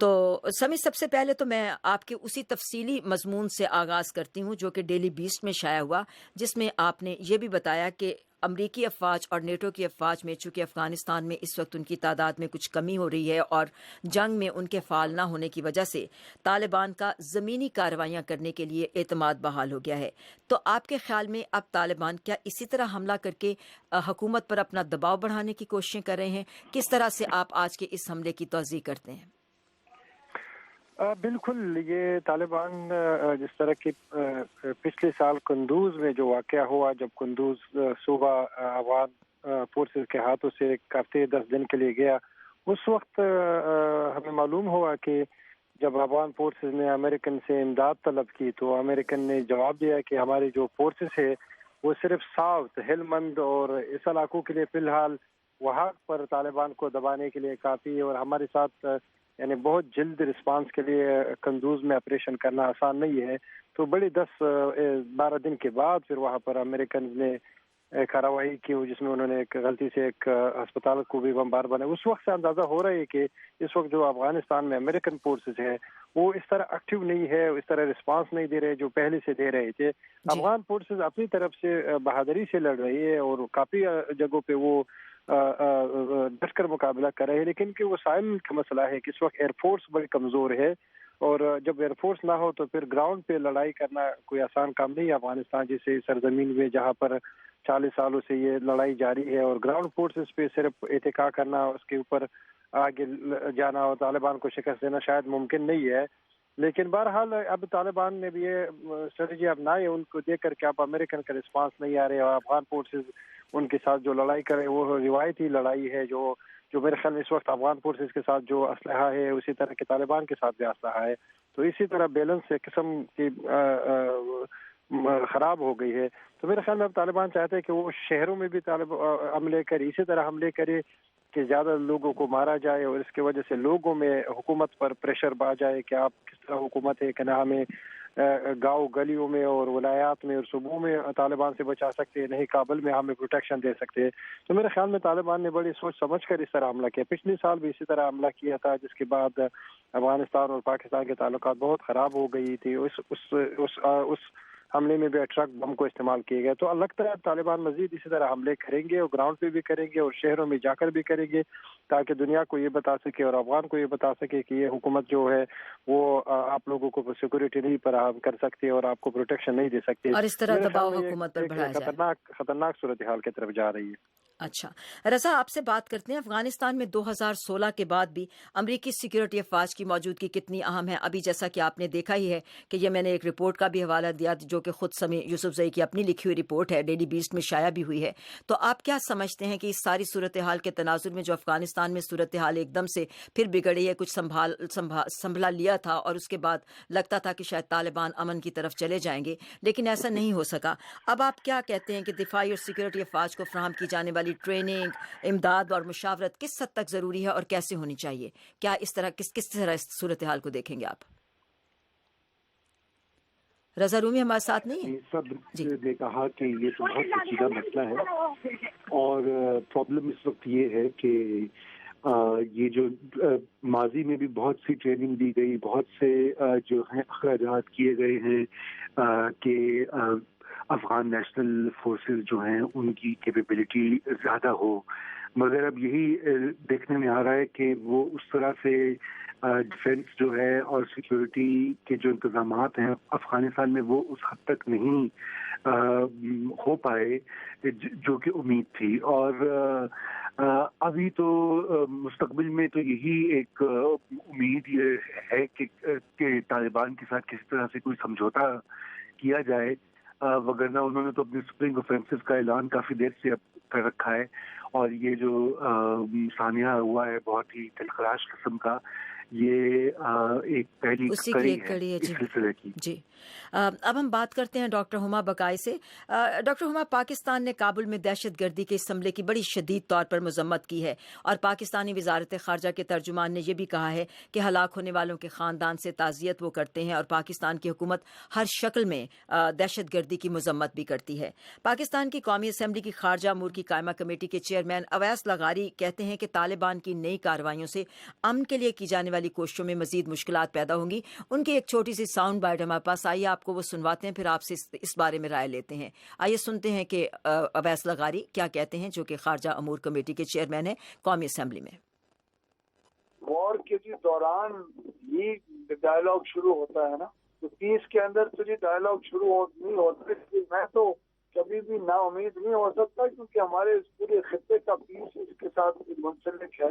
تو سمی، سب سے پہلے تو میں آپ کے اسی تفصیلی مضمون سے آغاز کرتی ہوں جو کہ ڈیلی بیسٹ میں شائع ہوا، جس میں آپ نے یہ بھی بتایا کہ امریکی افواج اور نیٹو کی افواج میں چونکہ افغانستان میں اس وقت ان کی تعداد میں کچھ کمی ہو رہی ہے اور جنگ میں ان کے فعال نہ ہونے کی وجہ سے طالبان کا زمینی کارروائیاں کرنے کے لیے اعتماد بحال ہو گیا ہے۔ تو آپ کے خیال میں اب طالبان کیا اسی طرح حملہ کر کے حکومت پر اپنا دباؤ بڑھانے کی کوششیں کر رہے ہیں؟ کس طرح سے آپ آج کے اس حملے کی توضیح کرتے ہیں؟ بالکل، یہ طالبان جس طرح کی پچھلے سال قندوز میں جو واقعہ ہوا، جب قندوز صوبہ افغان فورسز کے ہاتھوں سے ایک ہفتے 10 دن کے لیے گیا، اس وقت ہمیں معلوم ہوا کہ جب افغان فورسز نے امریکن سے امداد طلب کی تو امریکن نے جواب دیا کہ ہماری جو فورسز ہے وہ صرف ساؤتھ ہلمند اور اس علاقوں کے لیے فی الحال وہاں پر طالبان کو دبانے کے لیے کافی ہے، اور ہمارے ساتھ یعنی بہت جلد رسپانس کے لیے قندوز میں آپریشن کرنا آسان نہیں ہے۔ تو بڑی 10-12 دن کے بعد پھر وہاں پر امریکن نے کارروائی کی جس میں انہوں نے ایک غلطی سے ایک ہسپتال کو بھی بمبار بنایا۔ اس وقت سے اندازہ ہو رہا ہے کہ اس وقت جو افغانستان میں امریکن فورسز ہے وہ اس طرح ایکٹیو نہیں ہے، اس طرح رسپانس نہیں دے رہے جو پہلے سے دے رہے تھے۔ افغان فورسز اپنی طرف سے بہادری سے لڑ رہی ہے اور کافی جگہوں پہ وہ ڈٹ کر مقابلہ کر رہے ہیں، لیکن کہ وسائل کا مسئلہ ہے کہ اس وقت ایئر فورس بڑی کمزور ہے، اور جب ایئر فورس نہ ہو تو پھر گراؤنڈ پہ لڑائی کرنا کوئی آسان کام نہیں ہے۔ افغانستان جیسے سرزمین میں جہاں پر 40 سالوں سے یہ لڑائی جاری ہے اور گراؤنڈ فورسز پہ صرف اتکا کرنا، اس کے اوپر آگے جانا اور طالبان کو شکست دینا شاید ممکن نہیں ہے۔ لیکن بہرحال اب طالبان نے بھی یہ اسٹریٹجی اپنائی، ان کو دیکھ کر کے اب امریکن کا رسپانس نہیں آ رہے اور افغان فورسز ان کے ساتھ جو لڑائی کرے وہ روایتی لڑائی ہے جو میرے خیال میں اس وقت افغان فورسز کے ساتھ جو اسلحہ ہے اسی طرح کے طالبان کے ساتھ بھی اسلحہ ہے، تو اسی طرح بیلنس ایک قسم کی خراب ہو گئی ہے۔ تو میرے خیال میں اب طالبان چاہتے ہیں کہ وہ شہروں میں بھی حملے کرے، اسی طرح حملے کرے کہ زیادہ لوگوں کو مارا جائے اور اس کی وجہ سے لوگوں میں حکومت پر پریشر بڑھ جائے کہ آپ کس طرح حکومت ہے کہ نہ ہمیں گاؤں گلیوں میں اور ولایات میں اور صوبوں میں طالبان سے بچا سکتے ہیں، نہیں کابل میں ہمیں پروٹیکشن دے سکتے ہیں۔ تو میرے خیال میں طالبان نے بڑی سوچ سمجھ کر اس طرح حملہ کیا۔ پچھلے سال بھی اسی طرح حملہ کیا تھا، جس کے بعد افغانستان اور پاکستان کے تعلقات بہت خراب ہو گئی تھی۔ اس حملے میں بھی ٹرک بم کو استعمال کیے گئے۔ تو لگتا ہے طالبان مزید اسی طرح حملے کریں گے اور گراؤنڈ پہ بھی کریں گے اور شہروں میں جا کر بھی کریں گے، تاکہ دنیا کو یہ بتا سکے اور افغان کو یہ بتا سکے کہ یہ حکومت جو ہے وہ آپ لوگوں کو سیکورٹی نہیں فراہم کر سکتی اور آپ کو پروٹیکشن نہیں دے سکتی، اور اس طرح دباؤ حکومت پر بڑھایا جائے۔ خطرناک صورتحال کی طرف جا رہی ہے۔ اچھا رضا، آپ سے بات کرتے ہیں، افغانستان میں 2016 کے بعد بھی امریکی سیکورٹی افواج کی موجودگی کتنی اہم ہے؟ ابھی جیسا کہ آپ نے دیکھا ہی ہے کہ یہ میں نے ایک رپورٹ کا بھی حوالہ دیا جو کہ خود سمی یوسفزئی کی اپنی لکھی ہوئی رپورٹ ہے، ڈیلی بیسٹ میں شائع بھی ہوئی ہے۔ تو آپ کیا سمجھتے ہیں کہ اس ساری صورتحال کے تناظر میں جو افغانستان میں صورتحال ایک دم سے پھر بگڑی ہے، کچھ سنبھلا لیا تھا اور اس کے بعد لگتا تھا کہ شاید طالبان امن کی طرف چلے جائیں گے، لیکن ایسا نہیں ہو سکا۔ اب آپ کیا کہتے ہیں کہ دفاعی اور سیکورٹی افواج کو فراہم کی جانے والی ٹریننگ، امداد اور مشاورت کس حد تک ضروری ہے اور کیسے ہونی چاہیے؟ کیا اس طرح کس طرح اس صورتحال کو دیکھیں گے آپ؟ رضا رومی ہمارے ساتھ نہیں ہے؟ سب نے کہا کہ یہ تو بہت پیچیدہ مسئلہ ہے اور پرابلم اس وقت یہ ہے کہ یہ جو ماضی میں بھی بہت سی ٹریننگ دی گئی، بہت سے جو ہیں اخراجات کیے گئے ہیں کہ افغان نیشنل فورسز جو ہیں ان کی کیپیبلٹی زیادہ ہو، مگر اب یہی دیکھنے میں آ رہا ہے کہ وہ اس طرح سے ڈیفینس جو ہے اور سیکیورٹی کے جو انتظامات ہیں افغانستان میں وہ اس حد تک نہیں ہو پائے جو کہ امید تھی، اور ابھی تو مستقبل میں تو یہی ایک امید ہے کہ طالبان کے ساتھ کسی طرح سے کوئی سمجھوتا کیا جائے، وگرنہ انہوں نے تو اپنے سپرنگ آفینسز کا اعلان کافی دیر سے کر رکھا ہے، اور یہ جو سانحہ ہوا ہے بہت ہی دلخراش قسم کا، یہ ایک پہلی کڑی ہے اس سلسلے کی۔ جی اب ہم بات کرتے ہیں ڈاکٹر ہما بقائی سے۔ ڈاکٹر ہما، پاکستان نے کابل میں دہشت گردی کے اس حملے کی بڑی شدید طور پر مذمت کی ہے، اور پاکستانی وزارت خارجہ کے ترجمان نے یہ بھی کہا ہے کہ ہلاک ہونے والوں کے خاندان سے تعزیت وہ کرتے ہیں اور پاکستان کی حکومت ہر شکل میں دہشت گردی کی مذمت بھی کرتی ہے۔ پاکستان کی قومی اسمبلی کی خارجہ امور کی قائمہ کمیٹی کے چیئرمین اویس لغاری کہتے ہیں کہ طالبان کی نئی کارروائیوں سے امن کے لیے کی جانے والی والی کوششوں میں مزید مشکلات پیدا ہوں گی. ان کی ایک چھوٹی سی ساؤنڈ بائٹ ہمارے پاس آئی، آپ کو وہ سنواتے ہیں، پھر آپ سے اس بارے میں رائے لیتے ہیں. آئیے سنتے ہیں کہ اویس لغاری کیا کہتے ہیں، جو کہ خارجہ امور کمیٹی کے چیئرمین ہیں قومی اسمبلی میں. وار کے دوران یہ ڈائلاگ شروع ہوتا ہے نا، تو پیس کے اندر تو یہ ڈائلاگ شروع نہیں ہوتا. میں تو کبھی بھی نا امید نہیں ہو سکتا، کیونکہ ہمارے اس پورے خطے کا پیس اس کے ساتھ منسلک ہے.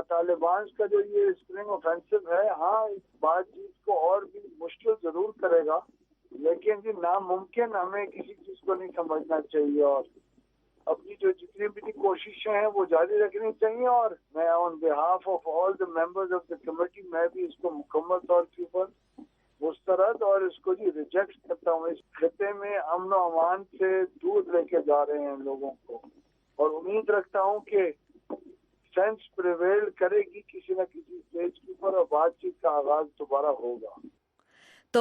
طالبان کا جو یہ اسپرنگ آفینسو ہے، ہاں اس بات چیز کو اور بھی مشکل ضرور کرے گا، لیکن یہ ناممکن ہمیں کسی چیز کو نہیں سمجھنا چاہیے، اور اپنی جو جتنی بھی کوششیں ہیں وہ جاری رکھنی چاہیے. اور میں on behalf of all the members of the committee میں بھی اس کو مکمل طور کے اوپر مسترد اور اس کو ریجیکٹ کرتا ہوں. اس خطے میں امن و امان سے دور لے کے جا رہے ہیں لوگوں کو، اور امید رکھتا ہوں کہ سینس پریویل کرے گی کسی نہ کسی اسٹیج کے اوپر، اور بات چیت کا آغاز دوبارہ ہوگا. تو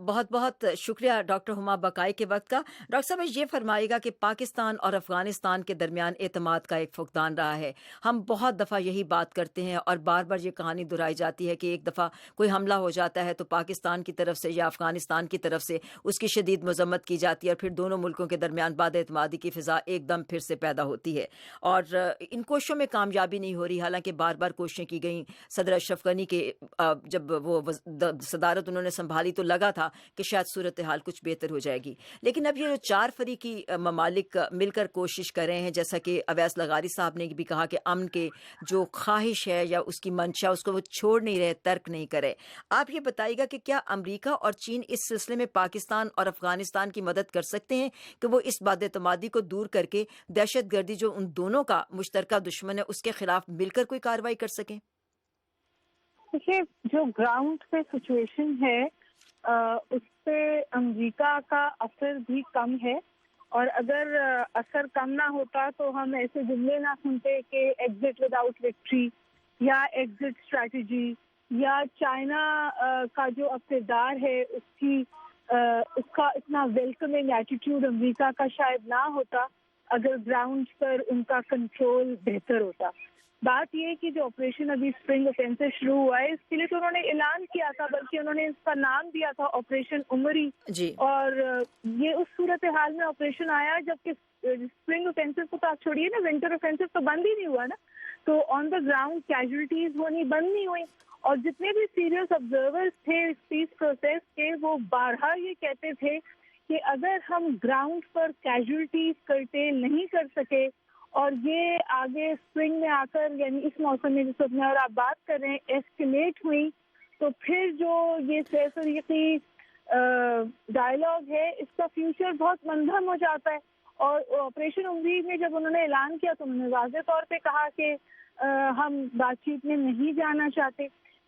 بہت بہت شکریہ ڈاکٹر ہما بقائی کے وقت کا. ڈاکٹر صاحب یہ فرمائے گا کہ پاکستان اور افغانستان کے درمیان اعتماد کا ایک فقدان رہا ہے. ہم بہت دفعہ یہی بات کرتے ہیں اور بار بار یہ کہانی دہرائی جاتی ہے کہ ایک دفعہ کوئی حملہ ہو جاتا ہے تو پاکستان کی طرف سے یا افغانستان کی طرف سے اس کی شدید مذمت کی جاتی ہے، اور پھر دونوں ملکوں کے درمیان باد اعتمادی کی فضا ایک دم پھر سے پیدا ہوتی ہے. اور ان کوششوں میں کامیابی نہیں ہو رہی، حالانکہ بار بار کوششیں کی گئیں. صدر اشرف غنی کے جب وہ صدارت انہوں نے سنبھالی تو لگا تھا کہ شاید صورتحال کچھ بہتر ہو جائے گی. لیکن اب یہ جو 4 فریقی ممالک مل کر کوشش کر رہے ہیں، جیسا کہ اویس لغاری صاحب نے بھی کہا کہ امن کے جو خواہش ہے یا اس کی منشا اس کو وہ چھوڑ نہیں رہے، ترک نہیں کرے. آپ یہ بتائیے گا کہ کیا امریکہ اور چین اس سلسلے میں پاکستان اور افغانستان کی مدد کر سکتے ہیں کہ وہ اس باد اعتمادی کو دور کر کے دہشت گردی جو ان دونوں کا مشترکہ دشمن ہے اس کے خلاف مل کر کوئی کارروائی کر سکیں؟ دیکھیے، جو گراؤنڈ پہ سچویشن ہے اس پہ امریکہ کا اثر بھی کم ہے، اور اگر اثر کم نہ ہوتا تو ہم ایسے جملے نہ سنتے کہ ایگزٹ وداؤٹ وکٹری یا ایگزٹ اسٹریٹجی، یا چائنا کا جو اقتدار ہے اس کا اتنا ویلکمنگ ایٹیٹیوڈ امریکہ کا شاید نہ ہوتا اگر گراؤنڈ پر ان کا کنٹرول بہتر ہوتا. بات یہ ہے کہ جو آپریشن ابھی اسپرنگ اوفینسو شروع ہوا ہے، اس کے لیے تو انہوں نے اعلان کیا تھا، بلکہ انہوں نے اس کا نام دیا تھا آپریشن عمری جی. اور یہ اس صورتحال میں آپریشن آیا جبکہ اسپرنگ اوفینسو کو تو آپ چھوڑیے نا، ونٹر اوفینسو تو بند ہی نہیں ہوا نا، تو آن دا گراؤنڈ کیجولٹیز ہونی بند نہیں ہوئی. اور جتنے بھی سیریس آبزرورز تھے اس پیس پروسیس کے، وہ بارہا یہ کہتے تھے کہ اگر ہم گراؤنڈ پر کیجولٹیز کرٹیل نہیں کر سکے اور یہ آگے اسپرنگ میں آ کر، یعنی اس موسم میں جس وقت میں اور آپ بات کر رہے ہیں، ایسکلیٹ ہوئی، تو پھر جو یہ سہ فریقی ڈائلاگ ہے اس کا فیوچر بہت مندھم ہو جاتا ہے. اور آپریشن عمری میں جب انہوں نے اعلان کیا تو انہوں نے واضح طور پہ کہا کہ ہم بات چیت میں نہیں جانا چاہتے.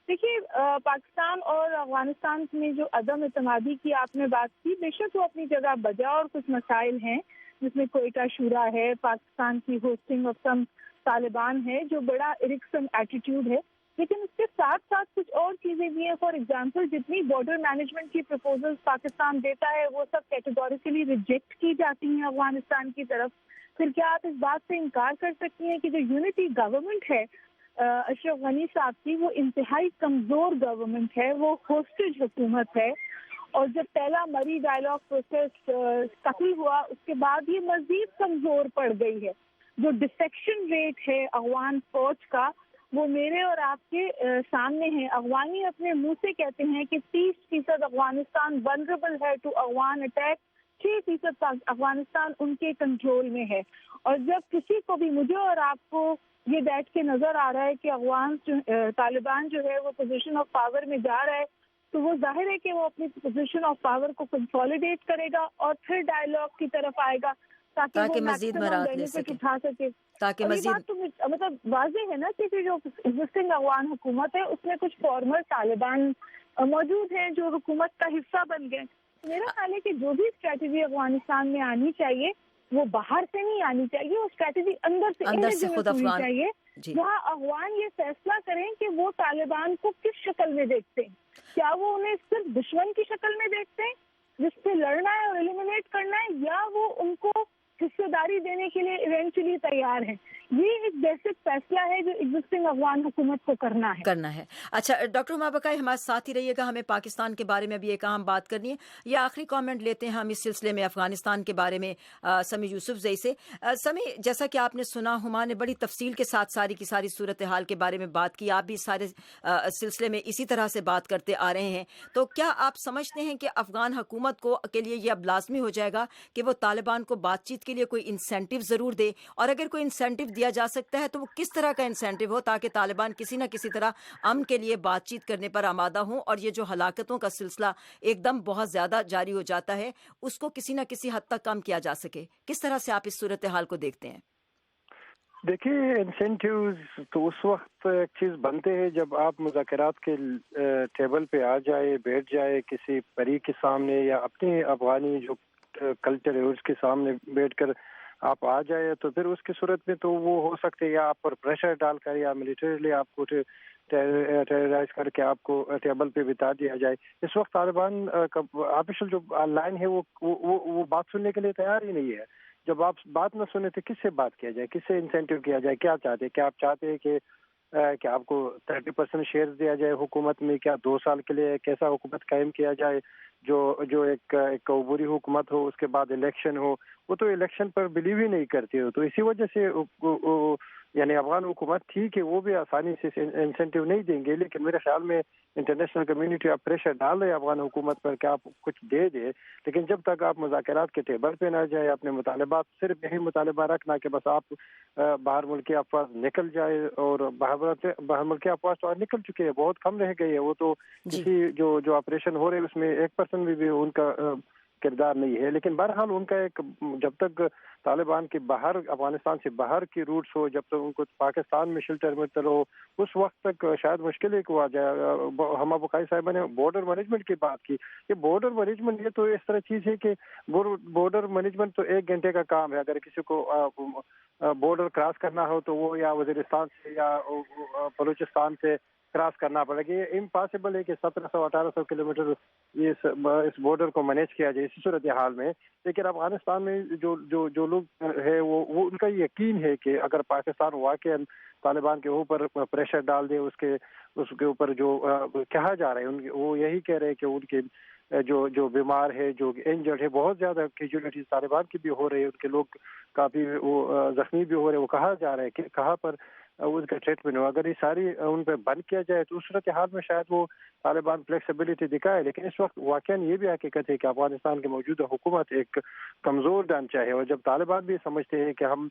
دیکھیے، پاکستان اور افغانستان میں جو عدم اعتمادی کی آپ نے بات کی، بے شک وہ اپنی جگہ بجا، اور کچھ مسائل ہیں جس میں کوئٹہ شورا ہے، پاکستان کی ہوسٹنگ آف سم طالبان ہے، جو بڑا ارکسم ایٹیٹیوڈ ہے. لیکن اس کے ساتھ ساتھ کچھ اور چیزیں بھی ہیں. فار ایگزامپل، جتنی بارڈر مینجمنٹ کی پرپوزلز پاکستان دیتا ہے وہ سب کیٹیگوریکلی ریجیکٹ کی جاتی ہیں افغانستان کی طرف. پھر کیا آپ اس بات سے انکار کر سکتی ہیں کہ جو یونٹی گورنمنٹ ہے اشرف غنی صاحب کی، وہ انتہائی کمزور گورنمنٹ ہے، وہ ہوسٹیج حکومت ہے. اور جب پہلا مری ڈائلاگ پروسیس سفل ہوا اس کے بعد یہ مزید کمزور پڑ گئی ہے. جو ڈیفیکشن ریٹ ہے افغان فوج کا، وہ میرے اور آپ کے سامنے ہے. افغانی اپنے منہ سے کہتے ہیں کہ 30% افغانستان ولنریبل ہے ٹو افغان اٹیک، 6% افغانستان ان کے کنٹرول میں ہے. اور جب کسی کو بھی، مجھے اور آپ کو یہ بیٹھ کے نظر آ رہا ہے کہ طالبان جو ہے وہ پوزیشن آف پاور میں جا رہا ہے، تو وہ ظاہر ہے کہ وہ اپنی پوزیشن آف پاور کو کنسولیڈیٹ کرے گا اور پھر ڈائیلاگ کی طرف آئے گا تاکہ وہ مزید مراحت لے سکے، اٹھا سکے. تاکہ مزید، بات تو مطلب واضح ہے نا کہ جو ایگزسٹنگ افغان حکومت ہے اس میں کچھ فارمر طالبان موجود ہیں جو حکومت کا حصہ بن گئے. میرا خیال ہے کہ جو بھی اسٹریٹجی افغانستان میں آنی چاہیے وہ باہر سے نہیں آنی چاہیے، وہ اسٹریٹجی اندر سے خود ہونی چاہیے. وہاں افغان یہ فیصلہ کریں کہ وہ طالبان کو کس شکل میں دیکھتے ہیں. کیا وہ انہیں صرف دشمن کی شکل میں دیکھتے ہیں جس سے لڑنا ہے اور ایلیمینیٹ کرنا ہے، یا وہ ان کو حصہ داری دینے کے لیے ایونچولی تیار ہیں. یہ ایک بیسک فیصلہ ہے جو ایگزسٹنگ افغان حکومت کو کرنا ہے. اچھا ڈاکٹر ہما بقائی ہمارے ساتھ ہی رہیے گا. ہمیں پاکستان کے بارے میں بھی ایک اہم بات کرنی ہے. یہ آخری کامنٹ لیتے ہیں ہم اس سلسلے میں افغانستان کے بارے میں سمیع یوسف زئی سے. سمیع، جیسا کہ آپ نے سنا، ہما نے بڑی تفصیل کے ساتھ ساری کی ساری صورتحال کے بارے میں بات کی. آپ بھی سارے سلسلے میں اسی طرح سے بات کرتے آ رہے ہیں. تو کیا آپ سمجھتے ہیں کہ افغان حکومت کو کے لیے یہ اب لازمی ہو جائے گا کہ وہ طالبان کو بات چیت کے لیے کوئی انسینٹیو ضرور دے؟ اور اگر کوئی انسینٹیو دیا جا سکتا ہے تو وہ کس طرح کا انسینٹیو ہو تاکہ طالبان کسی نہ کسی طرح امن کے لیے بات چیت کرنے پر آمادہ ہوں، اور یہ جو ہلاکتوں کا سلسلہ ایک دم بہت زیادہ جاری ہو جاتا ہے اس کو کسی نہ کسی حد تک کم کیا جا سکے؟ کس طرح سے آپ اس صورتحال کو دیکھتے ہیں؟ دیکھیے، انسینٹیوز تو اس وقت ایک چیز بنتے ہیں جب آپ مذاکرات کے ٹیبل پہ آ جائے، بیٹھ جائے کسی فریق کے سامنے یا اپنے افغانی جو کلچر ہے اس کے سامنے بیٹھ کر آپ آ جائے، تو پھر اس کی صورت میں تو وہ ہو سکتے یا آپ پر پریشر ڈال کر یا ملیٹریلی آپ کو ٹیررائز کر کے آپ کو ٹیبل پہ بتا دیا جائے. اس وقت طالبان کا آفیشیل جو لائن ہے وہ بات سننے کے لیے تیار ہی نہیں ہے. جب آپ بات نہ سنے تو کس سے بات کیا جائے، کس سے انسینٹیو کیا جائے؟ کیا چاہتے ہیں؟ کیا آپ چاہتے ہیں کہ آپ کو 30% شیئر دیا جائے حکومت میں؟ کیا 2 سال کے لیے ایک ایسا حکومت قائم کیا جائے جو ایک عبوری حکومت ہو، اس کے بعد الیکشن ہو؟ وہ تو الیکشن پر بلیو ہی نہیں کرتے ہو. تو اسی وجہ سے یعنی افغان حکومت ٹھیک ہے وہ بھی آسانی سے انسینٹیو نہیں دیں گے، لیکن میرے خیال میں انٹرنیشنل کمیونٹی آپ پریشر ڈال رہے افغان حکومت پر کہ آپ کچھ دے دے، لیکن جب تک آپ مذاکرات کے ٹیبل پہ نہ جائے، اپنے مطالبات صرف یہی مطالبہ رکھنا کہ بس آپ باہر ملکی افواج نکل جائے، اور باہر ملکی افواج تو نکل چکے ہیں، بہت کم رہ گئی ہے. وہ تو کسی جو آپریشن ہو رہے ہیں اس میں 1% بھی ان کا کردار نہیں ہے. لیکن بہرحال ان کا ایک جب تک طالبان کے باہر، افغانستان سے باہر کی روٹس ہو، جب تک ان کو پاکستان میں شیلٹر ملتا ہو، اس وقت تک شاید مشکل ہے کہ وہ آ جائے. ہما بقائی صاحبہ نے بارڈر مینجمنٹ کی بات کی. یہ بارڈر مینجمنٹ یہ تو اس طرح چیز ہے کہ بارڈر مینجمنٹ تو 1 گھنٹے کا کام ہے. اگر کسی کو بارڈر کراس کرنا ہو تو وہ یا وزیرستان سے یا بلوچستان سے کراس کرنا پڑے گا. یہ امپاسبل ہے کہ 1700-1800 کلومیٹر اس بارڈر کو مینیج کیا جائے اسی صورتحال میں. لیکن افغانستان میں جو لوگ ہے وہ ان کا یقین ہے کہ اگر پاکستان واقعا طالبان کے اوپر پریشر ڈال دے، اس کے اوپر جو کہا جا رہا ہے، وہ یہی کہہ رہے ہیں کہ ان کے جو بیمار ہے، جو انجرڈ ہے، بہت زیادہ کیجولیٹیز طالبان کی بھی ہو رہی ہے، ان کے لوگ کافی وہ زخمی بھی ہو رہے ہیں. وہ کہا جا رہا ہے کہ کہاں پر اس کا ٹریٹمنٹ ہو. اگر یہ ساری ان پہ بند کیا جائے تو اس صورتحال میں شاید وہ طالبان فلیکسیبلٹی دکھائے. لیکن اس وقت واقعا یہ بھی حقیقت ہے کہ افغانستان کی موجودہ حکومت ایک کمزور ڈھانچہ ہے، اور جب طالبان بھی سمجھتے ہیں کہ ہم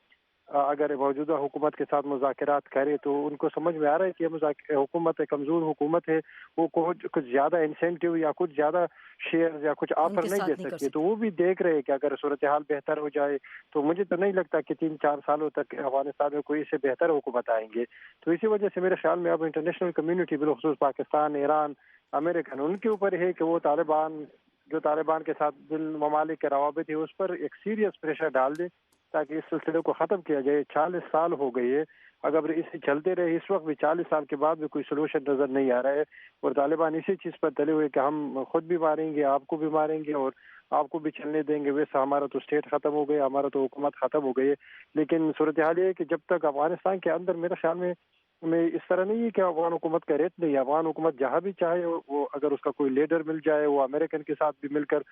اگر موجودہ حکومت کے ساتھ مذاکرات کریں تو ان کو سمجھ میں آ رہا ہے کہ یہ حکومت ایک کمزور حکومت ہے، وہ کچھ زیادہ انسینٹیو یا کچھ زیادہ شیئر یا کچھ آفر نہیں دے سکتی. تو وہ بھی دیکھ رہے ہیں کہ اگر صورتحال بہتر ہو جائے تو مجھے تو نہیں لگتا کہ 3-4 سالوں تک افغانستان میں کوئی سے بہتر حکومت آئیں گے. تو اسی وجہ سے میرے خیال میں اب انٹرنیشنل کمیونٹی بالخصوص پاکستان، ایران، امریکن، ان کے اوپر ہے کہ وہ طالبان کے ساتھ ممالک کے روابط ہے اس پر ایک سیریس پریشر ڈال دے تاکہ اس سلسلے کو ختم کیا جائے. 40 سال ہو گئی ہے، اگر اسے چلتے رہے اس وقت بھی 40 سال کے بعد بھی کوئی سلوشن نظر نہیں آ رہا ہے، اور طالبان اسی چیز پر تلے ہوئے کہ ہم خود بھی ماریں گے، آپ کو بھی ماریں گے اور آپ کو بھی چلنے دیں گے. ویسا ہمارا تو اسٹیٹ ختم ہو گیا، ہمارا تو حکومت ختم ہو گئی ہے. لیکن صورتحال یہ ہے کہ جب تک افغانستان کے اندر میرے خیال میں اس طرح نہیں ہے کہ افغان حکومت کا ریٹ نہیں ہے. افغان حکومت جہاں بھی چاہے وہ اگر اس کا کوئی لیڈر مل جائے، وہ امریکن کے ساتھ بھی مل کر،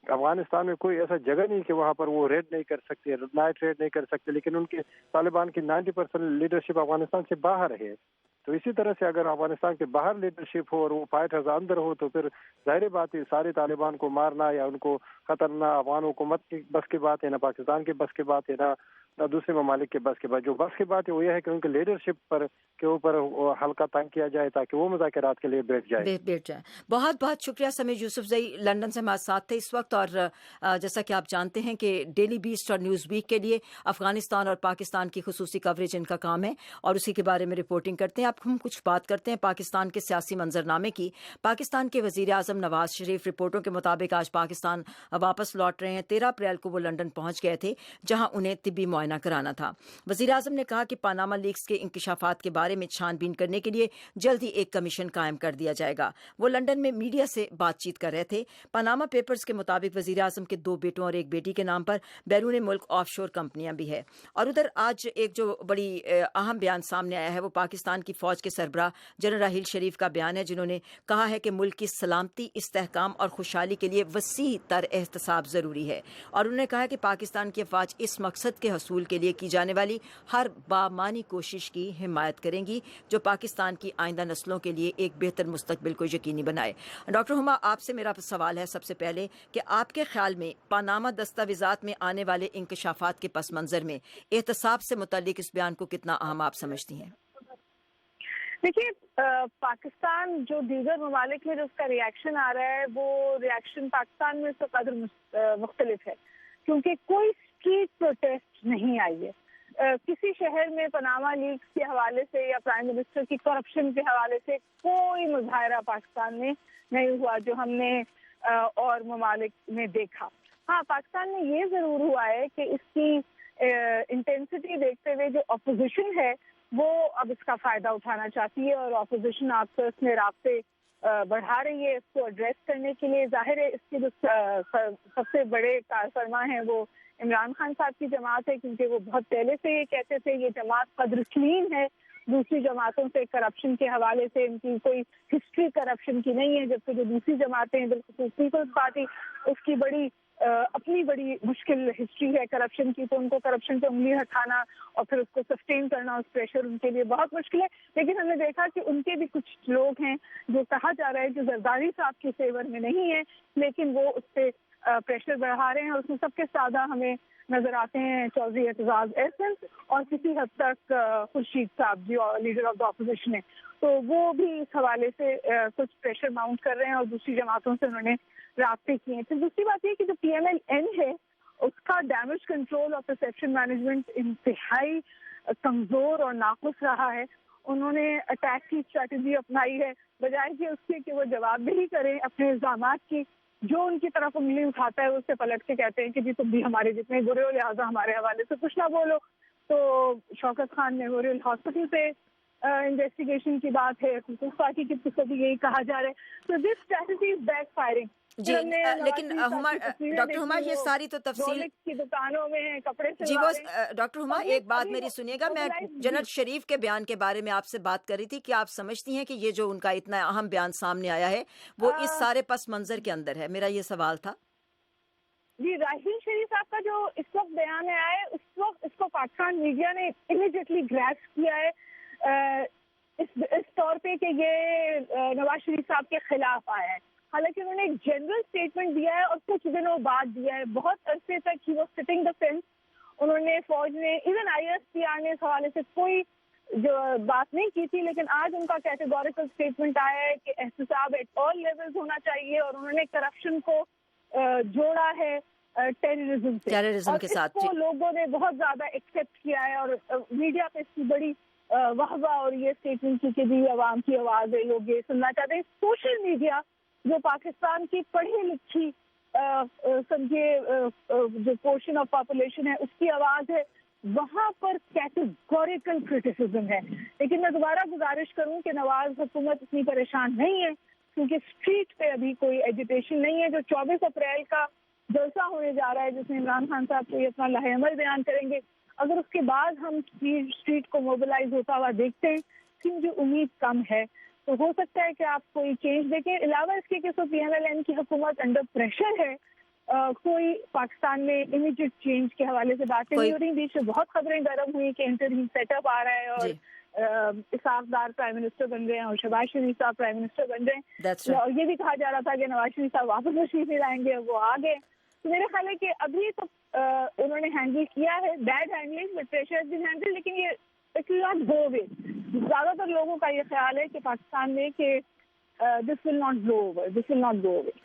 افغانستان میں کوئی ایسا جگہ نہیں کہ وہاں پر وہ ریڈ نہیں کر سکتے، نائٹ ریڈ نہیں کر سکتے. لیکن ان کے طالبان کی 90% لیڈرشپ افغانستان سے باہر ہے. تو اسی طرح سے اگر افغانستان کے باہر لیڈرشپ ہو اور وہ فائٹرز اندر ہو تو پھر ظاہر بات ہے سارے طالبان کو مارنا یا ان کو قتل نہ افغان حکومت کی بس کی بات ہے، نہ پاکستان کی بس کی بات ہے، نہ دوسرے ممالک کے بس کے بات. جو بس کی بات ہے وہ یہ ہے کہ ان کے لیڈرشپ کے اوپر ہلکا تنگ کیا جائے تاکہ وہ مذاکرات کے لیے بیٹھ جائے. بہت بہت شکریہ سمیع یوسف زئی، لندن سے ہمارے ساتھ تھے اس وقت. اور جیسا کہ آپ جانتے ہیں کہ ڈیلی بیسٹ اور نیوز ویک کے لیے افغانستان اور پاکستان کی خصوصی کوریج ان کا کام ہے اور اسی کے بارے میں رپورٹنگ کرتے ہیں. اب ہم کچھ بات کرتے ہیں پاکستان کے سیاسی منظرنامے کی. پاکستان کے وزیر اعظم نواز شریف رپورٹوں کے مطابق آج پاکستان واپس لوٹ رہے ہیں. 13 اپریل کو وہ لندن پہنچ گئے تھے جہاں انہیں طبی معائنہ معائنہ کرانا تھا۔ وزیراعظم نے کہا کہ پاناما لیکس کے انکشافات کے بارے میں چھان بین کرنے کے لیے جلد ہی ایک کمیشن قائم کر دیا جائے گا۔ وہ لندن میں میڈیا سے بات چیت کر رہے تھے۔ پاناما پیپرز کے مطابق وزیراعظم کے 2 بیٹوں اور ایک بیٹی کے نام پر بیرون ملک آف شور کمپنیاں بھی ہے۔ اور ادھر آج ایک جو بڑی اہم بیان سامنے آیا ہے وہ پاکستان کی فوج کے سربراہ جنرل راحیل شریف کا بیان ہے، جنہوں نے کہا ہے کہ ملک کی سلامتی، استحکام اور خوشحالی کے لیے وسیع تر احتساب ضروری ہے، اور انہوں نے کہا ہے کہ پاکستان کی افواج اس مقصد کے حصول کے لیے کی جانے والی ہر بامعنی کوشش کی حمایت کریں گی جو پاکستان کی آئندہ نسلوں کے لیے ایک بہتر مستقبل کو یقینی بنائے۔ ڈاکٹر ہما، آپ سے میرا سوال ہے سب سے پہلے کہ آپ کے خیال میں پاناما دستاویزات میں آنے والے انکشافات کے پس منظر میں احتساب سے متعلق اس بیان کو کتنا اہم آپ سمجھتی ہیں؟ دیکھیے، پاکستان جو دیگر ممالک میں جو اس کا ریئیکشن آ رہا ہے وہ ریئیکشن پاکستان میں اس سے قدر مختلف ہے، کیونکہ کوئی اسٹریٹ پروٹیسٹ نہیں آئی ہے۔ کسی شہر میں پاناما لیکس کے حوالے سے یا پرائم منسٹر کی کرپشن کے حوالے سے کوئی مظاہرہ پاکستان میں نہیں ہوا جو ہم نے اور ممالک میں دیکھا۔ ہاں، پاکستان میں یہ ضرور ہوا ہے کہ اس کی انٹینسٹی دیکھتے ہوئے جو اپوزیشن ہے وہ اب اس کا فائدہ اٹھانا چاہتی ہے، اور اپوزیشن آپس میں رابطے بڑھا رہی ہے اس کو ایڈریس کرنے کے لیے۔ ظاہر ہے اس کے جو سب سے بڑے کارفرما ہیں وہ عمران خان صاحب کی جماعت ہے، کیونکہ وہ بہت پہلے سے یہ کہتے تھے یہ جماعت قدر کلین ہے دوسری جماعتوں سے، کرپشن کے حوالے سے ان کی کوئی ہسٹری کرپشن کی نہیں ہے، جبکہ جو دوسری جماعتیں ہیں بالخصوص پیپلز پارٹی اس کی اپنی بڑی مشکل ہسٹری ہے کرپشن کی، تو ان کو کرپشن پہ انگلی ہٹانا اور پھر اس کو سسٹین کرنا، اس پریشر ان کے لیے بہت مشکل ہے۔ لیکن ہم نے دیکھا کہ ان کے بھی کچھ لوگ ہیں جو کہا جا رہا ہے کہ زرداری صاحب کے فیور میں نہیں ہے، لیکن وہ اس پہ پریشر بڑھا رہے ہیں، اور اس میں سب کے سادہ ہمیں نظر آتے ہیں چودھری اعتزاز احسن اور کسی حد تک خورشید صاحب جو لیڈر آف دا اپوزیشن ہے، تو وہ بھی اس حوالے سے کچھ پریشر ماؤنٹ کر رہے ہیں اور دوسری جماعتوں سے انہوں نے رابطے کیے ہیں۔ پھر دوسری بات یہ کہ جو PMLN ہے اس کا ڈیمیج کنٹرول اور پرسیپشن مینجمنٹ انتہائی کمزور اور ناقص رہا ہے۔ انہوں نے اٹیک کی اسٹریٹجی اپنائی ہے، بجائے کہ اس کے کہ وہ جواب دہی کریں اپنے الزامات کی، جو ان کی طرف انگلی اٹھاتا ہے اس سے پلٹ کے کہتے ہیں کہ جی تم بھی ہمارے جتنے برے ہو لہٰذا ہمارے حوالے سے کچھ نہ بولو۔ تو شوکت خان میموریل ہاسپٹل سے انویسٹیگیشن کی بات ہے، پیپلز پارٹی کی طرف بھی یہی کہا جا رہا ہے۔ تو دس اسٹریٹجی از بیک فائرنگ۔ جی، لیکن ڈاکٹر ہما یہ ساری تو تفصیل کی دکانوں میں کپڑے جی وہ ڈاکٹر ہما ایک بات میری سنیے گا، میں جنرل شریف کے بیان کے بارے میں آپ سے بات کر رہی تھی کہ آپ سمجھتی ہیں کہ یہ جو ان کا اتنا اہم بیان سامنے آیا ہے وہ اس سارے پس منظر کے اندر ہے؟ میرا یہ سوال تھا۔ جی، راحیل شریف صاحب کا جو اس وقت بیان آیا ہے اس وقت اس کو پاکستان میڈیا نے امیڈیٹلی گریسپ کیا ہے اس طور پہ کہ یہ نواز شریف صاحب کے خلاف آیا ہے، حالانکہ انہوں نے ایک جنرل اسٹیٹمنٹ دیا ہے اور کچھ دنوں بعد دیا ہے۔ بہت عرصے تک ہی وہ سٹنگ دا فینس، انہوں نے فوج نے ایون ISPR نے اس حوالے سے کوئی جو بات نہیں کی تھی، لیکن آج ان کا کیٹیگوریکل اسٹیٹمنٹ آیا ہے کہ احتساب ایٹ آل لیولز ہونا چاہیے، اور انہوں نے کرپشن کو جوڑا ہے ٹیررزم کے ساتھ۔ کو لوگوں نے بہت زیادہ ایکسیپٹ کیا ہے، اور میڈیا پہ اس کی بڑی واہ واہ اور یہ اسٹیٹمنٹ کی کہ بھی عوام کی آواز ہے، لوگ یہ سننا چاہتے ہیں۔ سوشل میڈیا جو پاکستان کی پڑھی لکھی سمجھے جو پورشن آف پاپولیشن ہے اس کی آواز ہے، وہاں پر کیٹیگوریکل کرٹیسزم ہے۔ لیکن میں دوبارہ گزارش کروں کہ نواز حکومت اتنی پریشان نہیں ہے، کیونکہ اسٹریٹ پہ ابھی کوئی ایجیٹیشن نہیں ہے۔ جو 24 اپریل کا جلسہ ہونے جا رہا ہے جس میں عمران خان صاحب کو یہ اپنا لائحہ عمل بیان کریں گے، اگر اس کے بعد ہم اسٹریٹ کو موبلائز ہوتا ہوا دیکھتے ہیں، جو امید کم ہے، تو ہو سکتا ہے کہ آپ کوئی چینج دیکھیں۔ علاوہ اس کے کہ PMLN کی حکومت انڈر پریشر ہے، کوئی پاکستان میں امیڈیٹ چینج کے حوالے سے باتیں نہیں ہو رہی۔ بیچ میں بہت خبریں گرم ہوئی کہ انٹریم سیٹ اپ آ رہا ہے اور اسحاق ڈار پرائم منسٹر بن گئے ہیں اور شہباز شریف صاحب پرائم منسٹر بن گئے ہیں، اور یہ بھی کہا جا رہا تھا کہ نواز شریف صاحب واپس تشریف نہیں لائیں گے، وہ آ گئے۔ تو میرا خیال ہے کہ ابھی تو انہوں نے ہینڈل کیا ہے، bad handling but pressure is been handle, لیکن یہ اٹ ول ناٹ گو اوے۔ زیادہ تر لوگوں کا یہ خیال ہے کہ پاکستان میں کہ this will not blow over. This will not go away.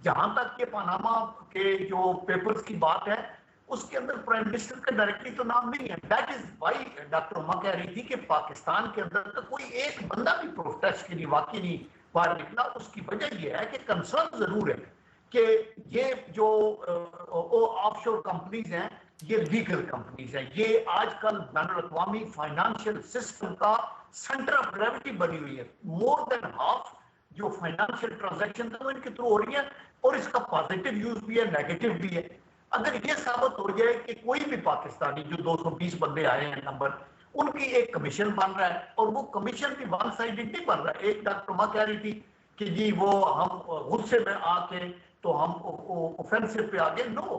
جہاں تک کہ پاناما کے جو پیپرز کی بات ہے اس کے اندر پرائم منسٹر کا ڈائریکٹلی تو نام نہیں ہے. دیٹ از وائی ڈاکٹر اما کہہ رہی تھی کہ پاکستان کے اندر کا کوئی ایک بندہ بھی پروٹیسٹ کے لیے واقعی نہیں باہر نکلا. اس کی وجہ یہ ہے کہ کنسرن ضرور ہے کہ یہ جو آف شور کمپنیز ہیں یہ لیگل کمپنیز ہیں. یہ آج کل بین الاقوامی فائنانشیل سسٹم کا سینٹر آف گریوٹی بنی ہوئی ہے. مور دین ہاف جو فائنانشیل ٹرانزیکشن وہ ان کے تھرو ہو رہی ہیں, اور اس کا پازیٹیو یوز بھی ہے, نیگیٹو بھی ہے. اگر یہ ثابت ہو جائے کہ کوئی بھی پاکستانی جو 220 بندے آئے ہیں نمبر, ان کی ایک کمیشن بن رہا ہے, اور وہ کمیشن بھی ون سائیڈڈ نہیں بن رہا ہے. ایک ڈاکٹر ماں کہہ رہی تھی کہ جی وہ ہم غصے میں آ کے تو ہم اوفینسو پہ آگے. نو,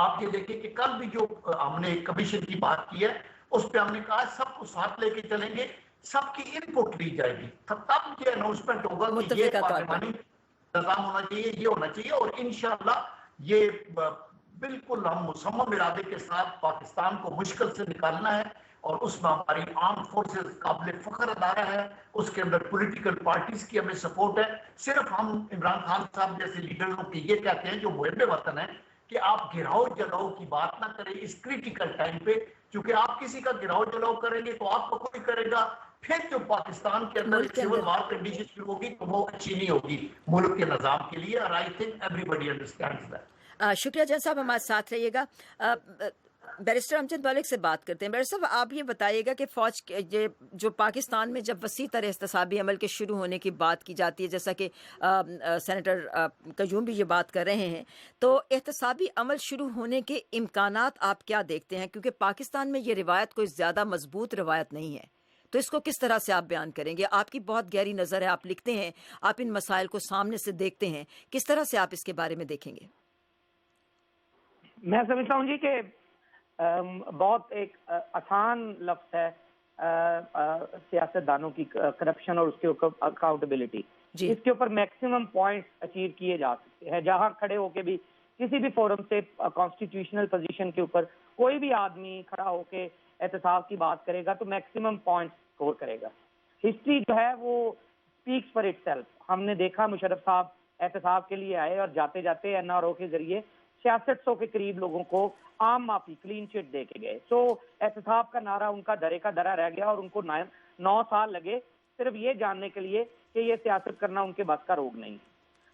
آپ یہ دیکھیں کہ کل بھی جو ہم نے کمیشن کی بات کی ہے اس پہ ہم نے کہا سب کو ساتھ لے کے چلیں گے, سب کی ان پٹ لی جائے گی, تب یہ اناؤنسمنٹ ہوگا کہ یہ پارلیمانی نظام ہونا چاہیے, یہ ہونا چاہیے. اور انشاءاللہ یہ بالکل ہم مصمم ارادے کے ساتھ پاکستان کو مشکل سے نکالنا ہے, اور اس میں ہماری آرم فورسز قابل فخر ادارہ ہے, اس کے اندر پولیٹیکل پارٹیز کی ہمیں سپورٹ ہے. صرف ہم عمران خان صاحب جیسے لیڈروں کی یہ کہتے ہیں جو محب وطن ہیں کہ آپ گراؤ جلاؤ کی بات نہ کریں اس کریٹیکل ٹائم پہ, کیونکہ آپ کسی کا گراؤ جلاؤ کریں گے تو آپ کو کوئی کرے گا, پھر جو پاکستان کے اندر سول وار کنڈیشن شروع ہوگی تو وہ اچھی نہیں ہوگی ملک کے نظام کے لیے. اور I think everybody understands that. شکریہ جان صاحب, ہمارے ساتھ رہیے گا. بیرسٹر امجد ملک سے بات کرتے ہیں. بیرسٹر صاحب آپ یہ بتائیے گا کہ فوج جو پاکستان میں جب وسیع تر احتسابی عمل کے شروع ہونے کی بات کی جاتی ہے, جیسا کہ سینیٹر قیوم بھی یہ بات کر رہے ہیں, تو احتسابی عمل شروع ہونے کے امکانات آپ کیا دیکھتے ہیں؟ کیونکہ پاکستان میں یہ روایت کوئی زیادہ مضبوط روایت نہیں ہے, تو اس کو کس طرح سے آپ بیان کریں گے؟ آپ کی بہت گہری نظر ہے, آپ لکھتے ہیں, آپ ان مسائل کو سامنے سے دیکھتے ہیں, کس طرح سے آپ اس کے بارے میں دیکھیں گے؟ میں سمجھتا ہوں جی کہ بہت ایک آسان لفظ ہے سیاست دانوں کی کرپشن اور اس کے اوپر اکاؤنٹیبلٹی. اس کے اوپر میکسیمم پوائنٹس اچیو کیے جا سکتے ہیں. جہاں کھڑے ہو کے بھی کسی بھی فورم سے کانسٹیٹیوشنل پوزیشن کے اوپر کوئی بھی آدمی کھڑا ہو کے احتساب کی بات کرے گا تو میکسیمم پوائنٹس اسکور کرے گا. ہسٹری جو ہے وہ اسپیکس فار اٹ سیلف. ہم نے دیکھا مشرف صاحب احتساب کے لیے آئے اور جاتے جاتے این آر او کے ذریعے 6600 کے قریب لوگوں کو عام معافی کلین چٹ دے کے گئے. سو احتساب کا نعرہ ان کا درے کا درا رہ گیا, اور ان کو 9 سال لگے صرف یہ جاننے کے لیے کہ یہ سیاست کرنا ان کے بس کا روگ نہیں.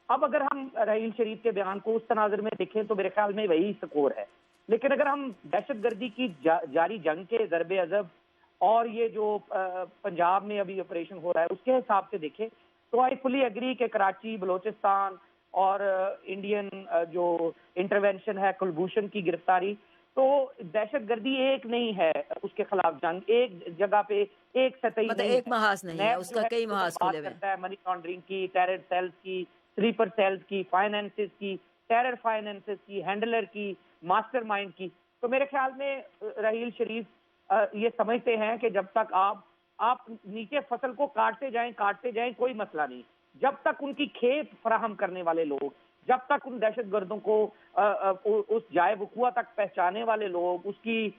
اب اگر ہم رحیل شریف کے بیان کو اس تناظر میں دیکھیں تو میرے خیال میں وہی سکور ہے. لیکن اگر ہم دہشت گردی کی جاری جنگ کے ضرب عضب اور یہ جو پنجاب میں ابھی آپریشن ہو رہا ہے اس کے حساب سے دیکھیں تو آئی فلی ایگری کہ کراچی, بلوچستان اور انڈین جو انٹروینشن ہے, کلبھوشن کی گرفتاری, تو دہشت گردی ایک نہیں ہے, اس کے خلاف جنگ ایک جگہ پہ ایک سطحی مطلب ایک محاذ نہیں ہے, اس کا کئی محاذ کھلے ہوئے ہیں. منی لانڈرنگ کی, ٹیرر سیلز کی, سلیپر سیلز کی, فائنینسز کی, ٹیرر فائنینسز کی, ہینڈلر کی, ماسٹر مائنڈ کی. تو میرے خیال میں رحیل شریف یہ سمجھتے ہیں کہ جب تک آپ نیچے فصل کو کاٹتے جائیں کوئی مسئلہ نہیں. جب تک ان کی کھیت فراہم کرنے والے لوگ, جب تک ان دہشت گردوں کو اس جائے وقوع تک پہنچانے والے لوگ, اس کی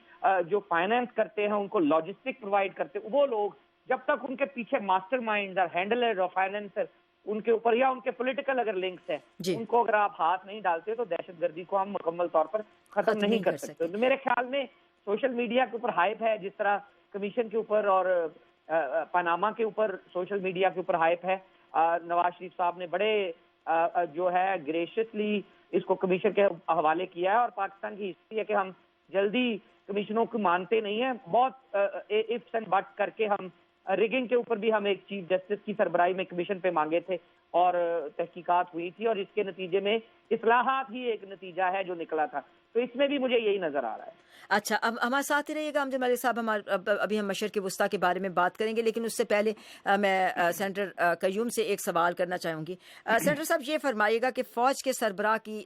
جو فائنینس کرتے ہیں, ان کو لاجسٹک پرووائڈ کرتے ہیں وہ لوگ, جب تک ان کے پیچھے ماسٹر مائنڈ اور ہینڈلر اور فائنینسر ان کے اوپر یا ان کے پولیٹیکل اگر لنکس ہیں ان کو اگر آپ ہاتھ نہیں ڈالتے تو دہشت گردی کو ہم مکمل طور پر ختم نہیں کر سکتے. تو میرے خیال میں سوشل میڈیا کے اوپر ہائپ ہے, جس طرح کمیشن کے اوپر اور پاناما کے اوپر سوشل میڈیا کے اوپر ہائپ ہے. نواز شریف صاحب نے بڑے جو ہے گریشیسلی اس کو کمیشن کے حوالے کیا ہے, اور پاکستان کی ہسٹری ہے کہ ہم جلدی کمیشنوں کو مانتے نہیں ہیں. بہت ifs and buts کر کے ہم ریگنگ کے اوپر بھی ہم ایک چیف جسٹس کی سربراہی میں کمیشن پہ مانگے تھے اور تحقیقات ہوئی تھی, اور اس کے نتیجے میں اصلاحات ہی ایک نتیجہ ہے جو نکلا تھا. تو اس میں بھی مجھے یہی نظر آ رہا ہے. اچھا, اب ہمارے ساتھ ہی رہیے گا امجد ملک صاحب. ابھی ہم مشرق وسطیٰ کے بارے میں بات کریں گے, لیکن اس سے پہلے میں سینیٹر قیوم سے ایک سوال کرنا چاہوں گی. سینیٹر صاحب یہ فرمائیے گا کہ فوج کے سربراہ کی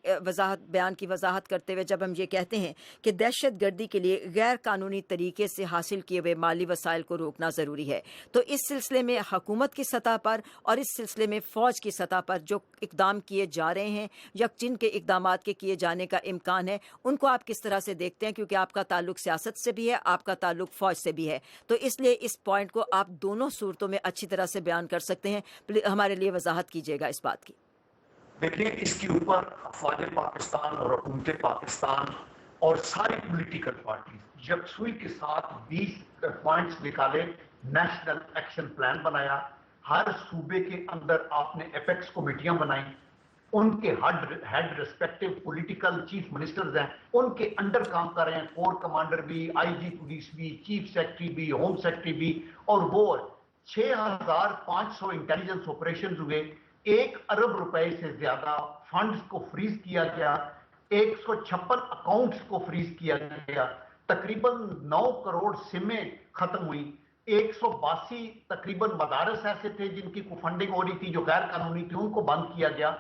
بیان کی وضاحت کرتے ہوئے جب ہم یہ کہتے ہیں کہ دہشت گردی کے لیے غیر قانونی طریقے سے حاصل کیے ہوئے مالی وسائل کو روکنا ضروری ہے, تو اس سلسلے میں حکومت کی سطح پر اور اس سلسلے میں فوج کی سطح پر جو اقدام کیے جا رہے ہیں یا جن کے اقدامات کے کیے جانے کا امکان ہے, ان کو آپ کس طرح سے دیکھتے ہیں؟ کیونکہ آپ کا تعلق سیاست سے بھی ہے, آپ کا تعلق فوج سے بھی ہے, تو اس لیے اس پوائنٹ کو آپ دونوں صورتوں میں اچھی طرح سے بیان کر سکتے ہیں. ہمارے لیے وضاحت کیجیے گا اس بات کی. دیکھیں اس کے اوپر افواج پاکستان اور حکومت پاکستان اور ساری پولیٹیکل پارٹیز یکسوئی کے ساتھ 20 پوائنٹس نکالے، نیشنل ایکشن پلان بنایا، ہر صوبے کے اندر آپ نے ایپیکس کمیٹیاں بنائیں، ان کے head respective political chief ministers ہیں، ان کے انڈر کام کر رہے ہیں، کور کمانڈر بھی، آئی جی پولیس بھی، چیف سیکرٹری بھی، ہوم سیکرٹری بھی، اور وہ 6500 انٹیلیجنس آپریشنز ہوئے، 1 ارب روپے سے زیادہ فنڈز کو فریز کیا گیا، 156 اکاؤنٹس کو فریز کیا گیا، تقریباً 9 کروڑ سمیں ختم ہوئی، 182 تقریباً مدارس ایسے تھے جن کی فنڈنگ ہو رہی تھی جو غیر قانونی تھی، ان کو بند کیا گیا۔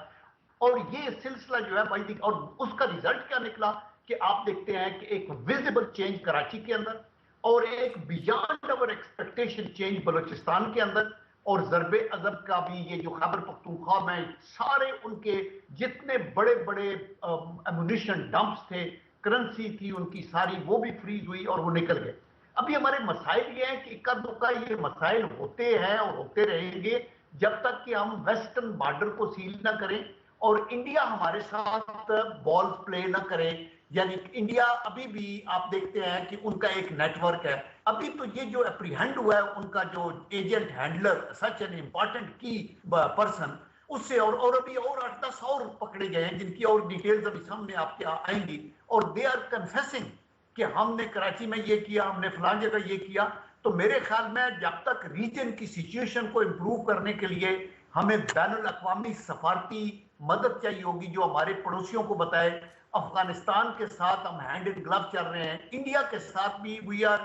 اور یہ سلسلہ جو ہے اور اس کا ریزلٹ کیا نکلا کہ آپ دیکھتے ہیں کہ ایک ویزیبل چینج کراچی کے اندر اور ایک beyond over expectation change Balochistan کے اندر، اور ضرب عضب کا بھی یہ جو خیبر پختونخوا میں سارے ان کے جتنے بڑے بڑے ایمونیشن ڈمپس تھے، کرنسی تھی ان کی ساری، وہ بھی فریز ہوئی اور وہ نکل گئے۔ ابھی ہمارے مسائل یہ ہیں کہ اکا دکا یہ مسائل ہوتے ہیں اور ہوتے رہیں گے جب تک کہ ہم ویسٹرن بارڈر کو سیل نہ کریں اور انڈیا ہمارے ساتھ بال پلے نہ کرے۔ یعنی انڈیا ابھی بھی آپ دیکھتے ہیں کہ ان کا ایک نیٹ ورک ہے، ابھی تو یہ جو اپریہینڈ ہوا ہے ان کا جو agent handler such an important کی پرسن، اس سے اور ابھی اور 8-10 اور پکڑے گئے ہیں جن کی اور ڈیٹیلز ابھی سامنے آپ کے آئیں گی، اور دے آر کنفیسنگ کہ ہم نے کراچی میں یہ کیا، ہم نے فلاں جگہ یہ کیا۔ تو میرے خیال میں جب تک ریجن کی سچویشن کو امپروو کرنے کے لیے ہمیں بین الاقوامی سفارتی مدد چاہیے ہوگی جو ہمارے پڑوسیوں کو بتائے۔ افغانستان کے ساتھ ہم ہینڈ ان گلو چل رہے ہیں، انڈیا کے ساتھ بھی we are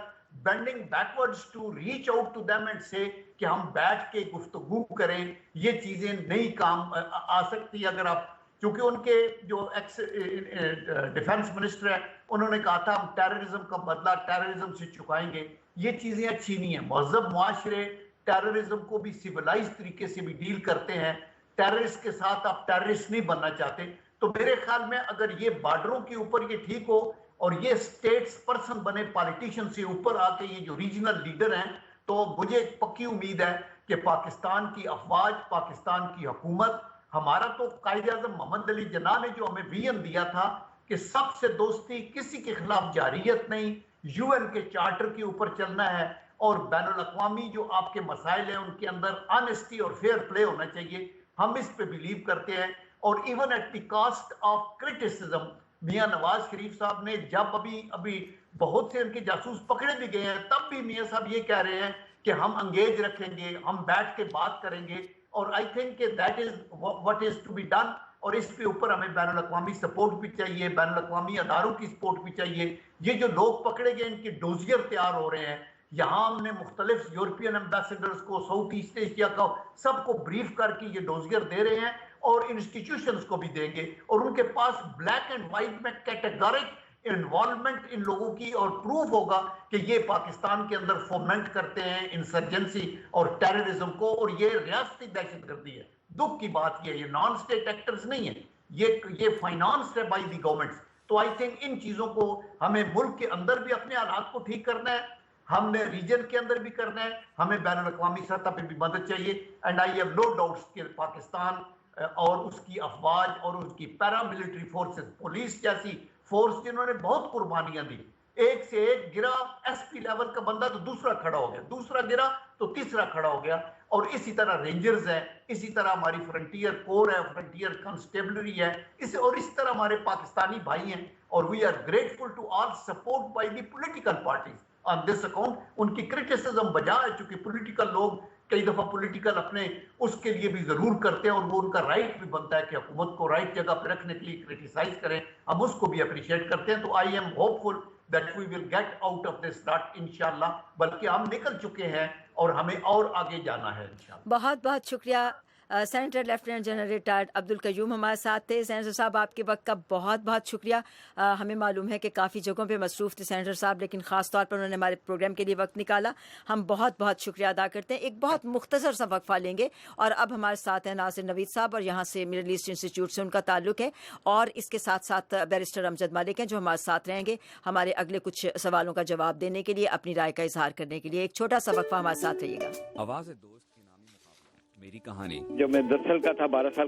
bending backwards to reach out to them and سے کہ ہم بیٹھ کے گفتگو کریں، یہ چیزیں نہیں کام آ سکتی اگر آپ، کیونکہ ان کے جو ایکس ڈیفنس منسٹر ہے انہوں نے کہا تھا ہم ٹیررزم کا بدلہ ٹیررزم سے چکائیں گے، یہ چیزیں اچھی نہیں ہیں۔ مہذب معاشرے ٹیررزم کو بھی سویلائز طریقے سے بھی ڈیل کرتے ہیں، ٹیررسٹ کے ساتھ آپ ٹیررسٹ نہیں بننا چاہتے۔ تو میرے خیال میں اگر یہ بارڈروں کے اوپر یہ ٹھیک ہو اور یہ سٹیٹس پرسن بنے پالیٹیشین سے اوپر آ کے یہ جو ریجنل لیڈر ہیں، تو مجھے پکی امید ہے کہ پاکستان کی افواج، پاکستان کی حکومت، ہمارا تو قائد اعظم محمد علی جناح نے جو ہمیں ویژن دیا تھا کہ سب سے دوستی، کسی کے خلاف جارحیت نہیں، یو این کے چارٹر کے اوپر چلنا ہے، اور بین الاقوامی جو آپ کے مسائل ہیں ان کے اندر آنیسٹی اور فیئر پلے ہونا چاہیے، ہم اس پہ بلیو کرتے ہیں۔ اور even at the cost of criticism, Mian Nawaz شریف صاحب نے جب ابھی بہت سے ان کے جاسوس پکڑے بھی گئے ہیں، تب بھی میاں صاحب یہ کہہ رہے ہیں کہ ہم انگیج رکھیں گے، ہم بیٹھ کے بات کریں گے، اور آئی تھنک کہ that is what is to be done. اور اس پہ اوپر ہمیں بین الاقوامی سپورٹ بھی چاہیے، بین الاقوامی اداروں کی سپورٹ بھی چاہیے۔ یہ جو لوگ پکڑے گئے ان کے ڈوزیئر تیار ہو رہے ہیں، یہاں ہم نے مختلف یورپین ایمبیسڈرز کو، ساؤتھ ایسٹ ایشیا کا سب کو بریف کر کے یہ ڈوزیئر دے رہے ہیں، اور انسٹیٹیوشنز کو بھی دیں گے، اور ان کے پاس بلیک اینڈ وائٹ میں کیٹیگورک انوالومنٹ ان لوگوں کی، اور پروف ہوگا کہ یہ پاکستان کے اندر فومنٹ کرتے ہیں انسرجنسی اور ٹیررزم کو، اور یہ ریاستی دہشت گردی ہے۔ دکھ کی بات یہ نان اسٹیٹ ایکٹرز نہیں ہیں، یہ فائنانس ہے بائی دی گورنمنٹس۔ تو آئی تھنک ان چیزوں کو ہمیں ملک کے اندر بھی اپنے حالات کو ٹھیک کرنا ہے، ہم نے ریجن کے اندر بھی کرنا ہے، ہمیں بین الاقوامی سطح پہ بھی مدد چاہیے۔ And I have no doubts کہ پاکستان اور اس کی افواج اور اس کی پیرا ملٹری فورسز، پولیس جیسی فورس جنہوں نے بہت قربانیاں دی، ایک سے ایک گرا ایس پی لیول کا بندہ تو دوسرا کھڑا ہو گیا، دوسرا گرا تو تیسرا کھڑا ہو گیا، اور اسی طرح رینجرز ہیں، اسی طرح ہماری فرنٹیئر کور ہے، فرنٹیئر کنسٹیبلری ہے، اور اس طرح ہمارے پاکستانی بھائی ہیں، اور we are grateful to all support by the political parties on this account. ان کی کرٹیسزم بجا ہے، چونکہ پولیٹیکل لوگ کئی دفعہ پولیٹیکل اپنے اس کے لیے بھی ضرور کرتے ہیں، اور وہ ان کا رائٹ بھی بنتا ہے کہ حکومت کو رائٹ جگہ پہ رکھنے کے لیے کرٹیسائز کریں، ہم اس کو بھی اپریشیٹ کرتے ہیں۔ تو I am hopeful that we will get out of this rut انشاءاللہ، بلکہ ہم نکل چکے ہیں اور ہمیں اور آگے جانا ہے انشاءاللہ۔ بہت بہت شکریہ senator lieutenant general retired Abdul Qayyum ہمارے ساتھ تھے۔ سینیٹر صاحب آپ کے وقت کا بہت بہت شکریہ۔ ہمیں معلوم ہے کہ کافی جگہوں پہ مصروف تھے سینیٹر صاحب، لیکن خاص طور پر انہوں نے ہمارے پروگرام کے لیے وقت نکالا، ہم بہت بہت شکریہ ادا کرتے ہیں۔ ایک بہت مختصر سا وقفہ لیں گے، اور اب ہمارے ساتھ ہیں ناصر نوید صاحب، اور یہاں سے مڈل ایسٹ انسٹیٹیوٹ سے ان کا تعلق ہے، اور اس کے ساتھ ساتھ بیرسٹر امجد مالک ہیں جو ہمارے ساتھ رہیں گے ہمارے اگلے کچھ سوالوں کا جواب دینے کے لیے، اپنی رائے کا اظہار کرنے کے لیے۔ ایک چھوٹا سا وقفہ ہمارے ساتھ رہیے گا۔ آواز دوست کے نامی مقابلہ، میری کہانی۔ جب میں 10 سال کا تھا، 12 سال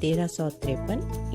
1353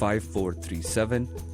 5437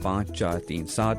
5437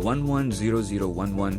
110011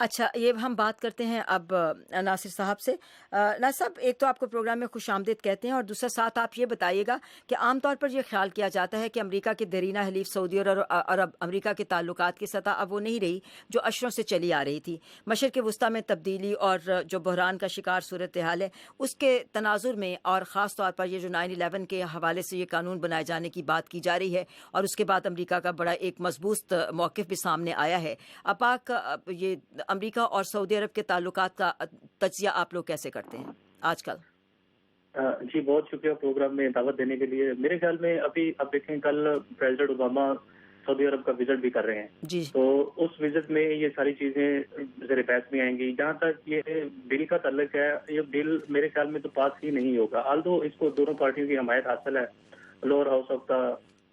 اچھا، یہ ہم بات کرتے ہیں اب ناصر صاحب سے. ناصر صاحب، ایک تو آپ کو پروگرام میں خوش آمدید کہتے ہیں، اور دوسرا ساتھ آپ یہ بتائیے گا کہ عام طور پر یہ خیال کیا جاتا ہے کہ امریکہ کے دیرینہ حلیف سعودی اور عرب امریکہ کے تعلقات کی سطح اب وہ نہیں رہی جو اشروں سے چلی آ رہی تھی. مشرق وسطیٰ میں تبدیلی اور جو بحران کا شکار صورتحال ہے، اس کے تناظر میں اور خاص طور پر یہ جو 9/11 کے حوالے سے یہ قانون بنائے جانے کی بات کی جا رہی ہے، اور اس کے بعد امریکہ کا بڑا ایک مضبوط موقف بھی سامنے آیا ہے. پاک یہ امریکہ اور سعودی عرب کے تعلقات کا تجزیہ آپ لوگ کیسے کرتے ہیں آج کل؟ جی بہت شکریہ پروگرام میں دعوت دینے کے لیے. میرے خیال میں ابھی اب دیکھیں کل پریزیڈنٹ اوباما سعودی عرب کا وزٹ بھی کر رہے ہیں جی. تو اس وزٹ میں یہ ساری چیزیں زیر بحث میں آئیں گی. جہاں تک یہ بل کا تعلق ہے، یہ بل میرے خیال میں تو پاس ہی نہیں ہوگا، آلدو اس کو دونوں پارٹیوں کی حمایت حاصل ہے lower house of the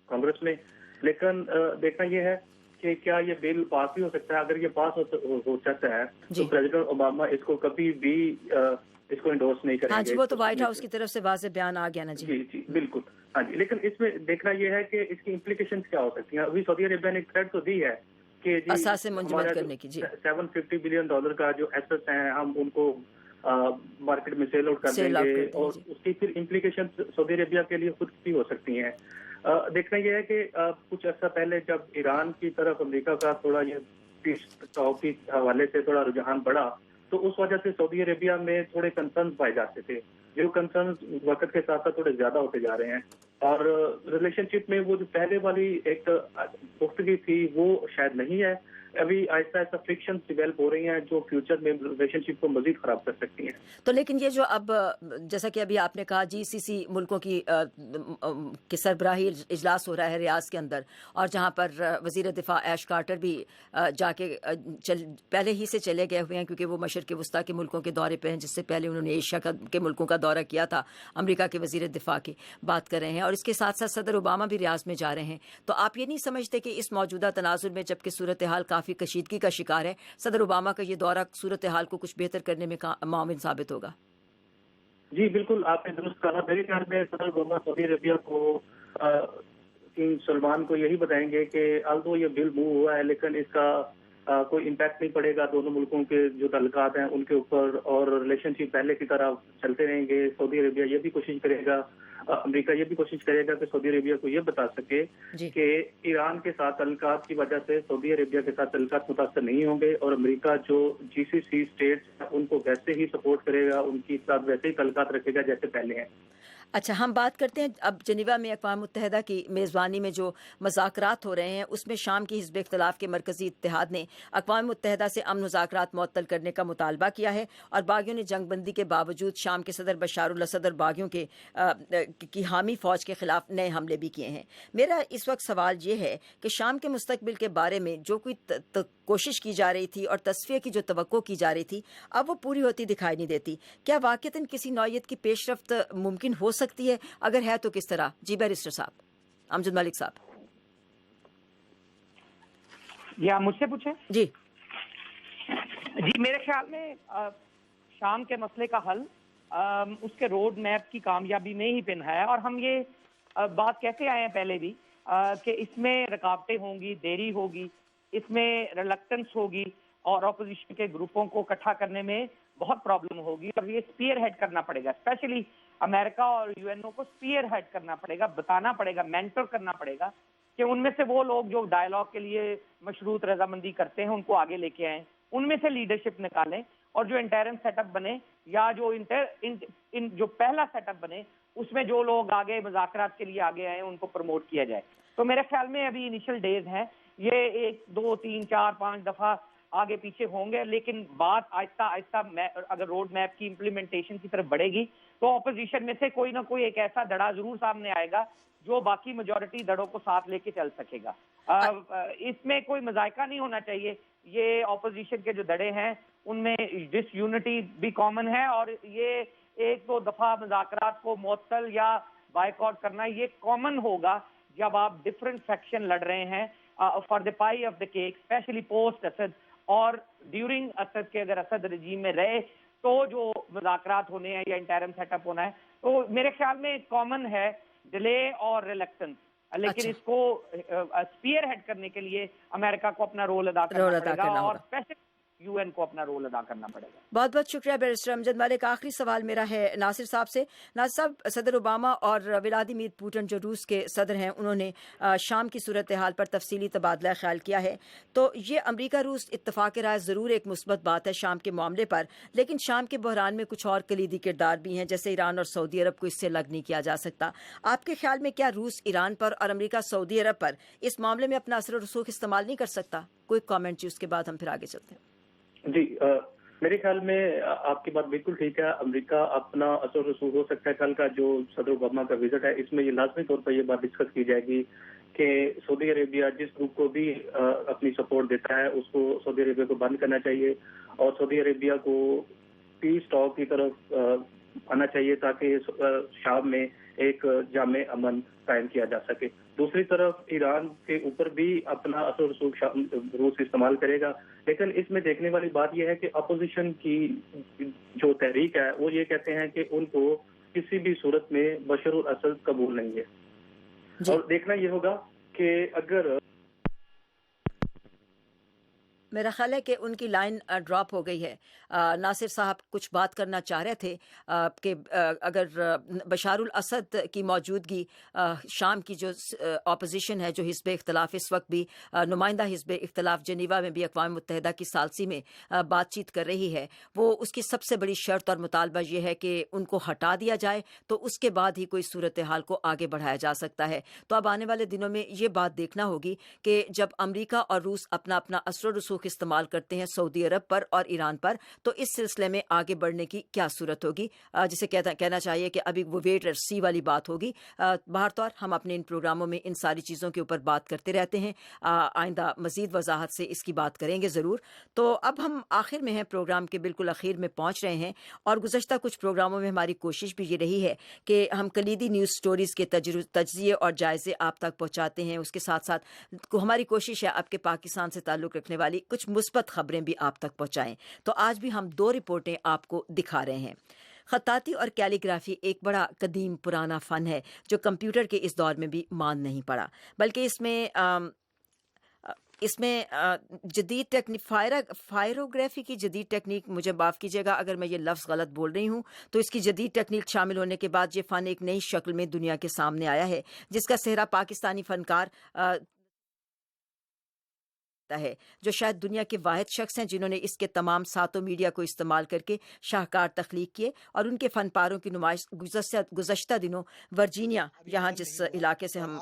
Congress میں. لیکن دیکھنا یہ ہے کہ کیا یہ بل پاس بھی ہو سکتا ہے. اگر یہ پاس ہو سکتا ہے تو پریزیڈنٹ اوباما اس کو کبھی بھی اس کو انڈورس نہیں کریں گے. ہاں جی، وہ تو وائٹ ہاؤس کی طرف سے واضح بیان آ گیا نا. جی جی بالکل. ہاں جی، لیکن اس میں دیکھنا یہ ہے کہ اس کی امپلیکیشنز کیا ہو سکتی ہیں. ابھی سعودی عربیہ نے تھریٹ تو دی ہے کہ جی اساس منجمد کرنے کی. جی $750 بلین کا جو ایسٹس ہیں ہم ان کو مارکیٹ میں سیل آؤٹ کر دیں گے، اور اس کی پھر امپلیکیشن سعودی عربیہ کے لیے خود بھی ہو سکتی ہیں. دیکھنا یہ ہے کہ کچھ عرصہ پہلے جب ایران کی طرف امریکہ کا تھوڑا یہ پیس ٹاک کے حوالے سے تھوڑا رجحان بڑھا، تو اس وجہ سے سعودی عربیہ میں تھوڑے کنسرنز پائے جاتے تھے، جو کنسرنز وقت کے ساتھ ساتھ تھوڑے زیادہ ہوتے جا رہے ہیں. اور ریلیشن شپ میں وہ جو پہلے والی ایک گفتگی تھی وہ شاید نہیں ہے. ابھی آہستہ آہستہ فرکشن ڈیولپ ہو رہی ہیں جو فیوچر میں ریلیشن شپ کو مزید خراب کر سکتی ہیں. تو لیکن یہ جو اب جیسا کہ ابھی آپ نے کہا GCC ملکوں کی سربراہی اجلاس ہو رہا ہے ریاض کے اندر، اور جہاں پر وزیر دفاع ایش کارٹر بھی جا کے پہلے ہی سے چلے گئے ہوئے ہیں کیونکہ وہ مشرق وسطیٰ کے ملکوں کے دورے پہ ہیں، جس سے پہلے انہوں نے ایشیا کے ملکوں کا دورہ کیا تھا. امریکہ کے وزیر دفاع کی بات کر رہے ہیں، اور اس کے ساتھ ساتھ صدر اوباما بھی ریاض میں جا رہے ہیں. تو آپ یہ نہیں سمجھتے کہ اس موجودہ تناظر میں جبکہ صورتحال کافی کشیدگی کا شکار ہے، صدر اوباما کا یہ دورہ صورتحال کو کچھ بہتر کرنے میں معاون ثابت ہوگا؟ جی بالکل، آپ نے درست کہا. میرے خیال میں صدر اوباما سعودی عربیہ کو کنگ سلمان کو یہی بتائیں گے کہ آلدو یہ بل موو ہوا ہے لیکن اس کا کوئی امپیکٹ نہیں پڑے گا دونوں ملکوں کے جو تعلقات ہیں ان کے اوپر، اور ریلیشن شپ پہلے کی طرح چلتے رہیں گے. سعودی عربیہ یہ بھی کوشش کرے گا، امریکہ یہ بھی کوشش کرے گا کہ سعودی عربیہ کو یہ بتا سکے کہ ایران کے ساتھ تعلقات کی وجہ سے سعودی عربیہ کے ساتھ تعلقات متاثر نہیں ہوں گے، اور امریکہ جو GCC اسٹیٹس ان کو ویسے ہی سپورٹ کرے گا، ان کی ساتھ ویسے ہی تعلقات رکھے گا جیسے پہلے ہیں. اچھا، ہم بات کرتے ہیں اب جنیوا میں اقوام متحدہ کی میزبانی میں جو مذاکرات ہو رہے ہیں، اس میں شام کی حزب اختلاف کے مرکزی اتحاد نے اقوام متحدہ سے امن مذاکرات معطل کرنے کا مطالبہ کیا ہے، اور باغیوں نے جنگ بندی کے باوجود شام کے صدر بشار الاسد اور باغیوں کی حامی فوج کے خلاف نئے حملے بھی کیے ہیں. میرا اس وقت سوال یہ ہے کہ شام کے مستقبل کے بارے میں جو کوئی کوشش کی جا رہی تھی اور تصفیہ کی جو توقع کی جا رہی تھی، اب وہ پوری ہوتی دکھائی نہیں دیتی. کیا واقعتاً کسی نوعیت کی پیش رفت ممکن ہو سکتی ہے؟ اگر ہے تو کس طرح؟ جی بیرسٹر صاحب، امجد ملک صاحب. یا مجھ سے پوچھیں؟ جی میرے خیال میں شام کے مسئلے کا حل اس کے روڈ میپ کی کامیابی میں ہی پنہا ہے، اور ہم یہ بات کہتے آئے ہیں پہلے بھی کہ اس میں رکاوٹیں ہوں گی، دیری ہوگی، اس میں ریلکٹنس ہوگی، اور اپوزیشن کے گروپوں کو اکٹھا کرنے میں بہت پرابلم ہوگی، اور یہ اسپیئر ہیڈ کرنا پڑے گا. اسپیشلی امریکہ اور UN کو اسپیئر ہیڈ کرنا پڑے گا، بتانا پڑے گا، مینٹر کرنا پڑے گا کہ ان میں سے وہ لوگ جو ڈائیلاگ کے لیے مشروط رضامندی کرتے ہیں ان کو آگے لے کے آئیں، ان میں سے لیڈرشپ نکالیں، اور جو انٹرم سیٹ اپ بنے یا جو پہلا سیٹ اپ بنے اس میں جو لوگ آگے مذاکرات کے لیے آگے آئے ان کو پروموٹ کیا جائے. تو میرے خیال میں ابھی انیشل ڈیز ہیں، یہ 1 2 3 4 5 دفعہ آگے پیچھے ہوں گے، لیکن بات آہستہ آہستہ اگر روڈ میپ کی امپلیمنٹیشن کی طرف بڑھے گی تو اپوزیشن میں سے کوئی نہ کوئی ایک ایسا دڑا ضرور سامنے آئے گا جو باقی میجورٹی دڑوں کو ساتھ لے کے چل سکے گا. اس میں کوئی مذائقہ نہیں ہونا چاہیے. یہ اپوزیشن کے جو دڑے ہیں ان میں ڈس یونٹی بھی کامن ہے، اور یہ 1 2 دفعہ مذاکرات کو معطل یا بائیکاٹ کرنا یہ کامن ہوگا جب آپ ڈفرنٹ فیکشن لڑ رہے ہیں for the pie of the cake, especially post Asad اور ڈیورنگ اسد کے. اگر اسد رجیم میں رہے تو جو مذاکرات ہونے ہیں یا انٹرم سیٹ اپ ہونا ہے، تو میرے خیال میں کامن ہے ڈیلے اور ریلیکٹنس، لیکن اس کو اسپیئر ہیڈ کرنے کے لیے امریکہ کو اپنا رول ادا کرنا پڑے گا. اور UN کو اپنا رول ادا کرنا پڑے گا. بہت بہت شکریہ بیرسٹر امجد ملک. آخری سوال میرا ہے ناصر صاحب سے. ناصر صاحب، صدر اوباما اور ولادیمیر پوٹن جو روس کے صدر ہیں، انہوں نے شام کی صورتحال پر تفصیلی تبادلہ خیال کیا ہے. تو یہ امریکہ روس اتفاق رائے ضرور ایک مثبت بات ہے شام کے معاملے پر، لیکن شام کے بحران میں کچھ اور کلیدی کردار بھی ہیں، جیسے ایران اور سعودی عرب کو اس سے الگ نہیں کیا جا سکتا. آپ کے خیال میں کیا روس ایران پر اور امریکہ سعودی عرب پر اس معاملے میں اپنا اثر و رسوخ استعمال نہیں کر سکتا؟ کوئی کامنٹ جی، اس کے بعد ہم پھر آگے چلتے ہیں. جی، میرے خیال میں آپ کی بات بالکل ٹھیک ہے. امریکہ اپنا اثر و رسوخ ہو سکتا ہے. کل کا جو صدر اوباما کا وزٹ ہے، اس میں یہ لازمی طور پر یہ بات ڈسکس کی جائے گی کہ سعودی عربیہ جس گروپ کو بھی اپنی سپورٹ دیتا ہے اس کو سعودی عربیہ کو بند کرنا چاہیے، اور سعودی عربیہ کو پیس ٹاک کی طرف آنا چاہیے تاکہ شام میں ایک جامع امن قائم کیا جا سکے. دوسری طرف ایران کے اوپر بھی اپنا اثر و رسوخ روس استعمال کرے گا، لیکن اس میں دیکھنے والی بات یہ ہے کہ اپوزیشن کی جو تحریک ہے وہ یہ کہتے ہیں کہ ان کو کسی بھی صورت میں بشار الاسد قبول نہیں ہے. اور دیکھنا یہ ہوگا کہ اگر میرا خیال ہے کہ ان کی لائن ڈراپ ہو گئی ہے. ناصر صاحب کچھ بات کرنا چاہ رہے تھے کہ اگر بشار الاسد کی موجودگی شام کی جو اپوزیشن ہے، جو حزب اختلاف اس وقت بھی نمائندہ حزب اختلاف جنیوا میں بھی اقوام متحدہ کی ثالثی میں بات چیت کر رہی ہے، وہ اس کی سب سے بڑی شرط اور مطالبہ یہ ہے کہ ان کو ہٹا دیا جائے، تو اس کے بعد ہی کوئی صورتحال کو آگے بڑھایا جا سکتا ہے. تو اب آنے والے دنوں میں یہ بات دیکھنا ہوگی کہ جب امریکہ اور روس اپنا اثر و رسوخ استعمال کرتے ہیں سعودی عرب پر اور ایران پر، تو اس سلسلے میں آگے بڑھنے کی کیا صورت ہوگی، جسے کہنا چاہیے کہ ابھی وہ ویٹ اینڈ سی والی بات ہوگی. بہر طور ہم اپنے ان پروگراموں میں ان ساری چیزوں کے اوپر بات کرتے رہتے ہیں. آئندہ مزید وضاحت سے اس کی بات کریں گے ضرور. تو اب ہم آخر میں ہیں، پروگرام کے بالکل اخیر میں پہنچ رہے ہیں، اور گزشتہ کچھ پروگراموں میں ہماری کوشش بھی یہ رہی ہے کہ ہم کلیدی نیوز سٹوریز کے تجزیے اور جائزے آپ تک پہنچاتے ہیں. اس کے ساتھ ساتھ ہماری کوشش ہے آپ کے پاکستان سے تعلق رکھنے والی کچھ مثبت خبریں بھی آپ تک پہنچائیں. تو آج بھی ہم 2 رپورٹیں آپ کو دکھا رہے ہیں. خطاطی اور کیلیگرافی ایک بڑا قدیم پرانا فن ہے جو کمپیوٹر کے اس دور میں بھی مان نہیں پڑا، بلکہ اس میں جدید ٹیکنیک فائروگرافی کی جدید ٹیکنیک، مجھے معاف کیجیے گا اگر میں یہ لفظ غلط بول رہی ہوں، تو اس کی جدید ٹیکنیک شامل ہونے کے بعد یہ فن ایک نئی شکل میں دنیا کے سامنے آیا ہے، جس کا سہرا پاکستانی فنکار ہے، جو شاید دنیا کے واحد شخص ہیں جنہوں نے اس کے تمام 7 میڈیا کو استعمال کر کے شاہکار تخلیق کیے. اور ان کے فن پاروں کی نمائش گزشتہ دنوں ورجینیا، یہاں جس علاقے سے ہم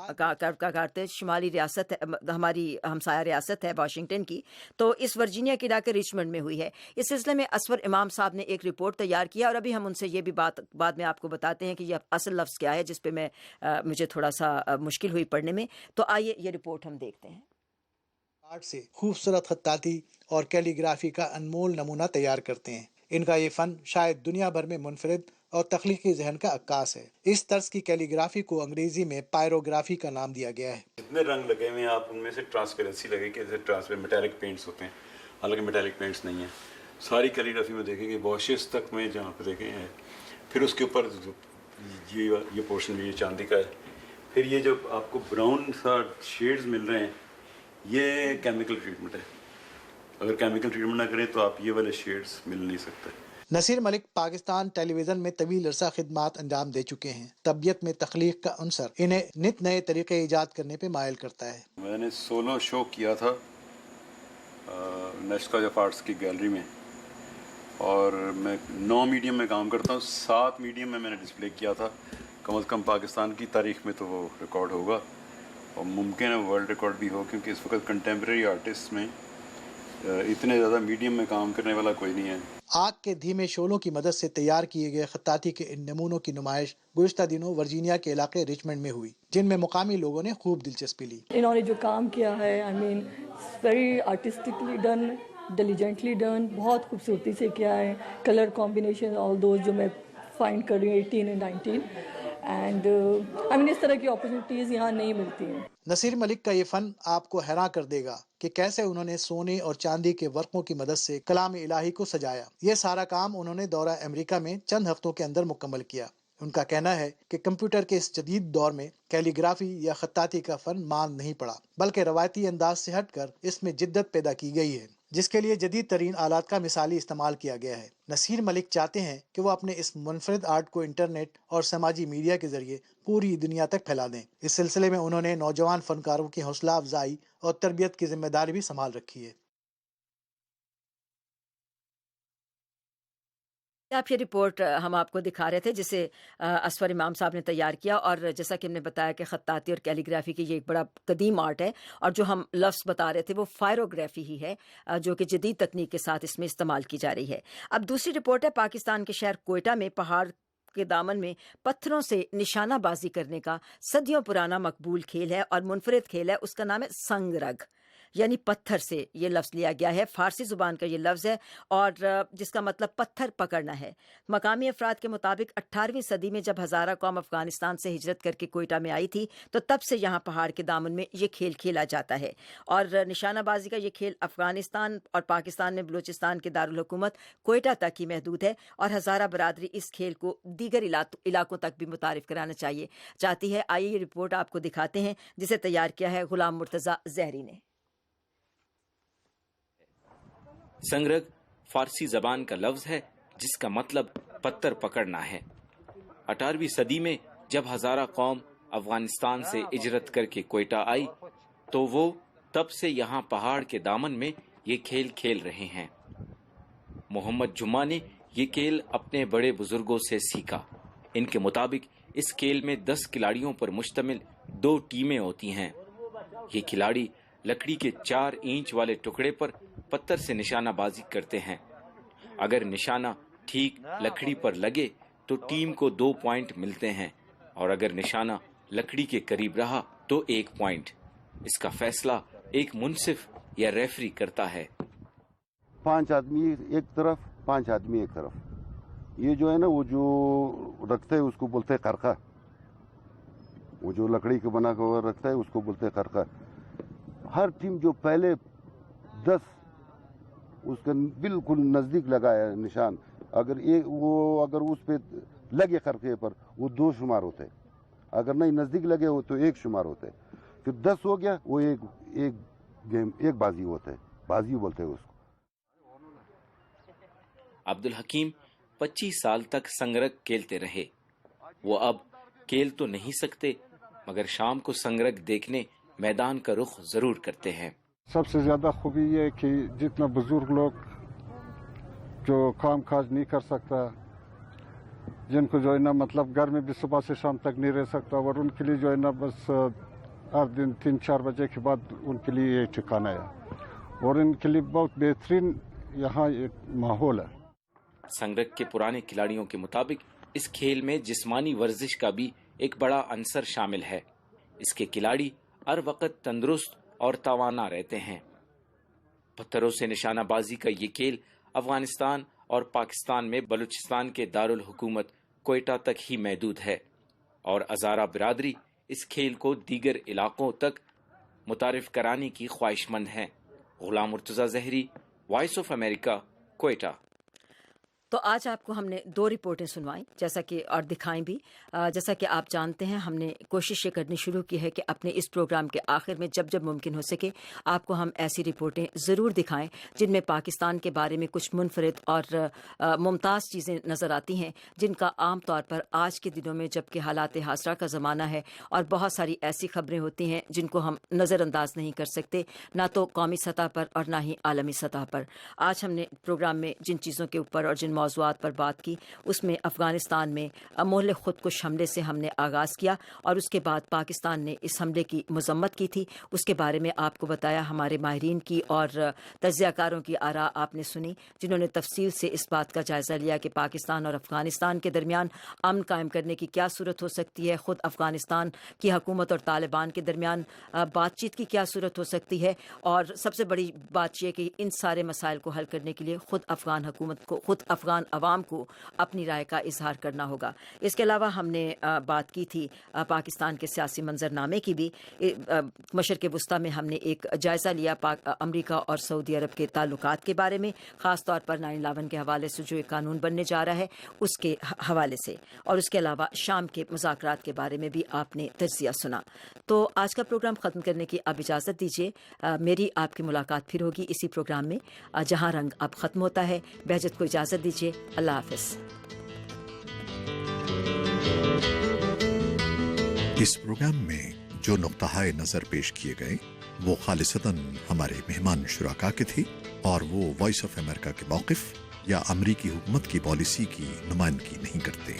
کرتے شمالی ریاست ہماری ہمسایہ ریاست ہے واشنگٹن کی، تو اس ورجینیا کے علاقے ریچمنڈ میں ہوئی ہے. اس سلسلے میں اسور امام صاحب نے ایک رپورٹ تیار کیا، اور ابھی ہم ان سے یہ بھی بات بعد میں آپ کو بتاتے ہیں کہ یہ اصل لفظ کیا ہے، جس پہ مجھے تھوڑا سا مشکل ہوئی پڑھنے میں. تو آئیے یہ رپورٹ ہم دیکھتے ہیں. آرٹ سے خوبصورت خطاطی اور کیلیگرافی کا انمول نمونہ تیار کرتے ہیں. ان کا یہ فن شاید دنیا بھر میں منفرد اور تخلیقی ذہن کا عکاس ہے. اس طرز کی کیلیگرافی کو انگریزی میں پائروگرافی کا نام دیا گیا ہے. جتنے رنگ لگے ہوئے ہیں آپ ان میں سے ٹرانسپیرنسی لگے کہ جیسے ٹرانسپیرنٹ میٹیلک پینٹس ہوتے ہیں، حالانکہ میٹیلک پینٹس نہیں ہیں. ساری کیلیگرافی میں دیکھیں گے واشز تک میں جہاں پہ دیکھیں ہیں، پھر اس کے اوپر یہ پورشن بھی یہ چاندی کا ہے. پھر یہ جو آپ کو براؤن سا شیڈز مل رہے ہیں، یہ کیمیکل ٹریٹمنٹ ہے. اگر کیمیکل ٹریٹمنٹ نہ کریں تو آپ یہ والے شیڈز مل نہیں سکتے. نصیر ملک پاکستان ٹیلی ویژن میں طویل عرصہ خدمات انجام دے چکے ہیں. طبیعت میں تخلیق کا عنصر انہیں نت نئے طریقے ایجاد کرنے پہ مائل کرتا ہے. میں نے سولو شو کیا تھا نیشنل کالج آف آرٹس کی گیلری میں، اور میں 9 میڈیم میں کام کرتا ہوں. 7 میڈیم میں نے ڈسپلے کیا تھا. کم از کم پاکستان کی تاریخ میں تو وہ ریکارڈ ہوگا، اور ممکن ہے ورلڈ ریکارڈ بھی ہو، کیونکہ اس وقت کنٹمپریری آرٹسٹ میں اتنے زیادہ میڈیم میں کام کرنے والا کوئی نہیں ہے. آگ کے دھیمے شعلوں کی مدد سے تیار کیے گئے خطاطی کے ان نمونوں کی نمائش گزشتہ دنوں ورجینیا کے علاقے ریچمنڈ میں ہوئی، جن میں مقامی لوگوں نے خوب دلچسپی لی. انہوں نے جو کام کیا ہے ویری آرٹسٹکلی ڈن، ڈیلیجنٹلی ڈن، بہت خوبصورتی سے کیا ہے. کلر کمبینیشن آل دوز جو میں فائنڈ کر رہی ہوں 18 اور 19، اینڈ اس طرح کی اپرچونیٹیز یہاں نہیں ملتی ہیں. نصیر ملک کا یہ فن آپ کو حیران کر دے گا کہ کیسے انہوں نے سونے اور چاندی کے ورقوں کی مدد سے کلام الہی کو سجایا. یہ سارا کام انہوں نے دورہ امریکہ میں چند ہفتوں کے اندر مکمل کیا. ان کا کہنا ہے کہ کمپیوٹر کے اس جدید دور میں کیلیگرافی یا خطاطی کا فن مان نہیں پڑا، بلکہ روایتی انداز سے ہٹ کر اس میں جدت پیدا کی گئی ہے. جس کے لیے جدید ترین آلات کا مثالی استعمال کیا گیا ہے۔ نصیر ملک چاہتے ہیں کہ وہ اپنے اس منفرد آرٹ کو انٹرنیٹ اور سماجی میڈیا کے ذریعے پوری دنیا تک پھیلا دیں۔ اس سلسلے میں انہوں نے نوجوان فنکاروں کی حوصلہ افزائی اور تربیت کی ذمہ داری بھی سنبھال رکھی ہے۔ آپ یہ رپورٹ ہم آپ کو دکھا رہے تھے جسے اسفر امام صاحب نے تیار کیا، اور جیسا کہ ہم نے بتایا کہ خطاطی اور کیلیگرافی کی یہ ایک بڑا قدیم آرٹ ہے، اور جو ہم لفظ بتا رہے تھے وہ فائروگرافی ہی ہے، جو کہ جدید تکنیک کے ساتھ اس میں استعمال کی جا رہی ہے۔ اب دوسری رپورٹ ہے پاکستان کے شہر کوئٹہ میں پہاڑ کے دامن میں پتھروں سے نشانہ بازی کرنے کا صدیوں پرانا مقبول کھیل ہے اور منفرد کھیل ہے۔ اس کا نام ہے سنگ رگ، یعنی پتھر سے یہ لفظ لیا گیا ہے، فارسی زبان کا یہ لفظ ہے اور جس کا مطلب پتھر پکڑنا ہے۔ مقامی افراد کے مطابق 18ویں صدی میں جب ہزارہ قوم افغانستان سے ہجرت کر کے کوئٹہ میں آئی تھی تو تب سے یہاں پہاڑ کے دامن میں یہ کھیل کھیلا جاتا ہے، اور نشانہ بازی کا یہ کھیل افغانستان اور پاکستان میں بلوچستان کے دارالحکومت کوئٹہ تک ہی محدود ہے، اور ہزارہ برادری اس کھیل کو دیگر علاقوں تک بھی متعارف کرانا چاہتی ہے۔ آئیے یہ رپورٹ آپ کو دکھاتے ہیں جسے تیار کیا ہے غلام مرتضیٰ زہری نے۔ سنگرگ فارسی زبان کا لفظ ہے جس کا مطلب پتھر پکڑنا ہے۔ 18ویں صدی میں جب ہزارہ قوم افغانستان سے ہجرت کر کے کوئٹہ آئی تو وہ تب سے یہاں پہاڑ کے دامن میں یہ کھیل کھیل رہے ہیں۔ محمد جمعہ نے یہ کھیل اپنے بڑے بزرگوں سے سیکھا۔ ان کے مطابق اس کھیل میں 10 کھلاڑیوں پر مشتمل 2 ٹیمیں ہوتی ہیں۔ یہ کھلاڑی لکڑی کے 4 انچ والے ٹکڑے پر پتھر سے نشانہ بازی کرتے ہیں۔ اگر نشانہ ٹھیک لکڑی پر لگے تو ٹیم کو 2 پوائنٹ ملتے ہیں، اور اگر نشانہ لکڑی کے قریب رہا تو 1 پوائنٹ۔ اس کا فیصلہ ایک منصف یا ریفری کرتا ہے۔ 5 آدمی ایک طرف، 5 آدمی ایک طرف۔ یہ جو ہے نا وہ جو رکھتے ہیں اس کو بولتے ہیں خرقہ، وہ جو لکڑی کے بنا کے رکھتا ہے اس کو بولتے ہیں خرقہ۔ ہر ٹیم جو پہلے 10 اس کا بالکل نزدیک لگایا نشان، اگر اس پہ لگے خرقے پر وہ 2 شمار ہوتے ہیں، اگر نہیں نزدیک لگے ہو تو 1 شمار ہوتے ہیں۔ پھر 10 ہو گیا وہ ایک بازی ہوتا ہے، بازی بولتے ہیں اس کو۔ عبدالحکیم 25 سال تک سنگرگ کھیلتے رہے۔ وہ اب کھیل تو نہیں سکتے مگر شام کو سنگرگ دیکھنے میدان کا رخ ضرور کرتے ہیں۔ سب سے زیادہ خوبی یہ ہے کہ جتنا بزرگ لوگ جو کام کاج نہیں کر سکتا، جن کو جو ہے نا مطلب گھر میں بھی صبح سے شام تک نہیں رہ سکتا، اور ان کے لیے جو ہے نا بس ہر دن 3-4 بجے کے بعد ان کے لیے یہ ٹھکانہ ہے، اور ان کے لیے بہت بہترین یہاں ایک ماحول ہے۔ سنگرگ کے پرانے کھلاڑیوں کے مطابق اس کھیل میں جسمانی ورزش کا بھی ایک بڑا عنصر شامل ہے۔ اس کے کھلاڑی ہر وقت تندرست اور توانا رہتے ہیں۔ پتھروں سے نشانہ بازی کا یہ کھیل افغانستان اور پاکستان میں بلوچستان کے دارالحکومت کوئٹہ تک ہی محدود ہے، اور ہزارہ برادری اس کھیل کو دیگر علاقوں تک متعارف کرانے کی خواہش مند ہیں۔ غلام مرتضیٰ زہری، وائس آف امریکہ، کوئٹہ۔ تو آج آپ کو ہم نے 2 رپورٹیں سنوائیں جیسا کہ اور دکھائیں بھی۔ جیسا کہ آپ جانتے ہیں ہم نے کوشش یہ کرنی شروع کی ہے کہ اپنے اس پروگرام کے آخر میں جب جب ممکن ہو سکے آپ کو ہم ایسی رپورٹیں ضرور دکھائیں جن میں پاکستان کے بارے میں کچھ منفرد اور ممتاز چیزیں نظر آتی ہیں، جن کا عام طور پر آج کے دنوں میں جب کہ حالات حاضرہ کا زمانہ ہے اور بہت ساری ایسی خبریں ہوتی ہیں جن کو ہم نظر انداز نہیں کر سکتے، نہ تو قومی سطح پر اور نہ ہی عالمی سطح پر۔ آج ہم نے پروگرام میں جن چیزوں کے اوپر اور جن موضوعات پر بات کی اس میں افغانستان میں مہلک خودکش حملے سے ہم نے آغاز کیا، اور اس کے بعد پاکستان نے اس حملے کی مذمت کی تھی، اس کے بارے میں آپ کو بتایا، ہمارے ماہرین کی اور تجزیہ کاروں کی آراء آپ نے سنی جنہوں نے تفصیل سے اس بات کا جائزہ لیا کہ پاکستان اور افغانستان کے درمیان امن قائم کرنے کی کیا صورت ہو سکتی ہے، خود افغانستان کی حکومت اور طالبان کے درمیان بات چیت کی کیا صورت ہو سکتی ہے، اور سب سے بڑی بات یہ کہ ان سارے مسائل کو حل کرنے کے لیے خود افغان حکومت کو، خود افغان افغان عوام کو اپنی رائے کا اظہار کرنا ہوگا۔ اس کے علاوہ ہم نے بات کی تھی پاکستان کے سیاسی منظرنامے کی بھی۔ مشرق وسطیٰ میں ہم نے ایک جائزہ لیا امریکہ اور سعودی عرب کے تعلقات کے بارے میں، خاص طور پر 9/11 کے حوالے سے جو ایک قانون بننے جا رہا ہے اس کے حوالے سے، اور اس کے علاوہ شام کے مذاکرات کے بارے میں بھی آپ نے تجزیہ سنا۔ تو آج کا پروگرام ختم کرنے کی اب اجازت دیجیے، میری آپ کی ملاقات پھر ہوگی اسی پروگرام میں جہاں رنگ اب ختم ہوتا ہے۔ بہجت کو اجازت دیجیے، اللہ حافظ۔ اس پروگرام میں جو نقطہ نظر پیش کیے گئے وہ خالصتاً ہمارے مہمان شرکا کے تھے اور وہ وائس آف امریکہ کے موقف یا امریکی حکومت کی پالیسی کی نمائندگی نہیں کرتے۔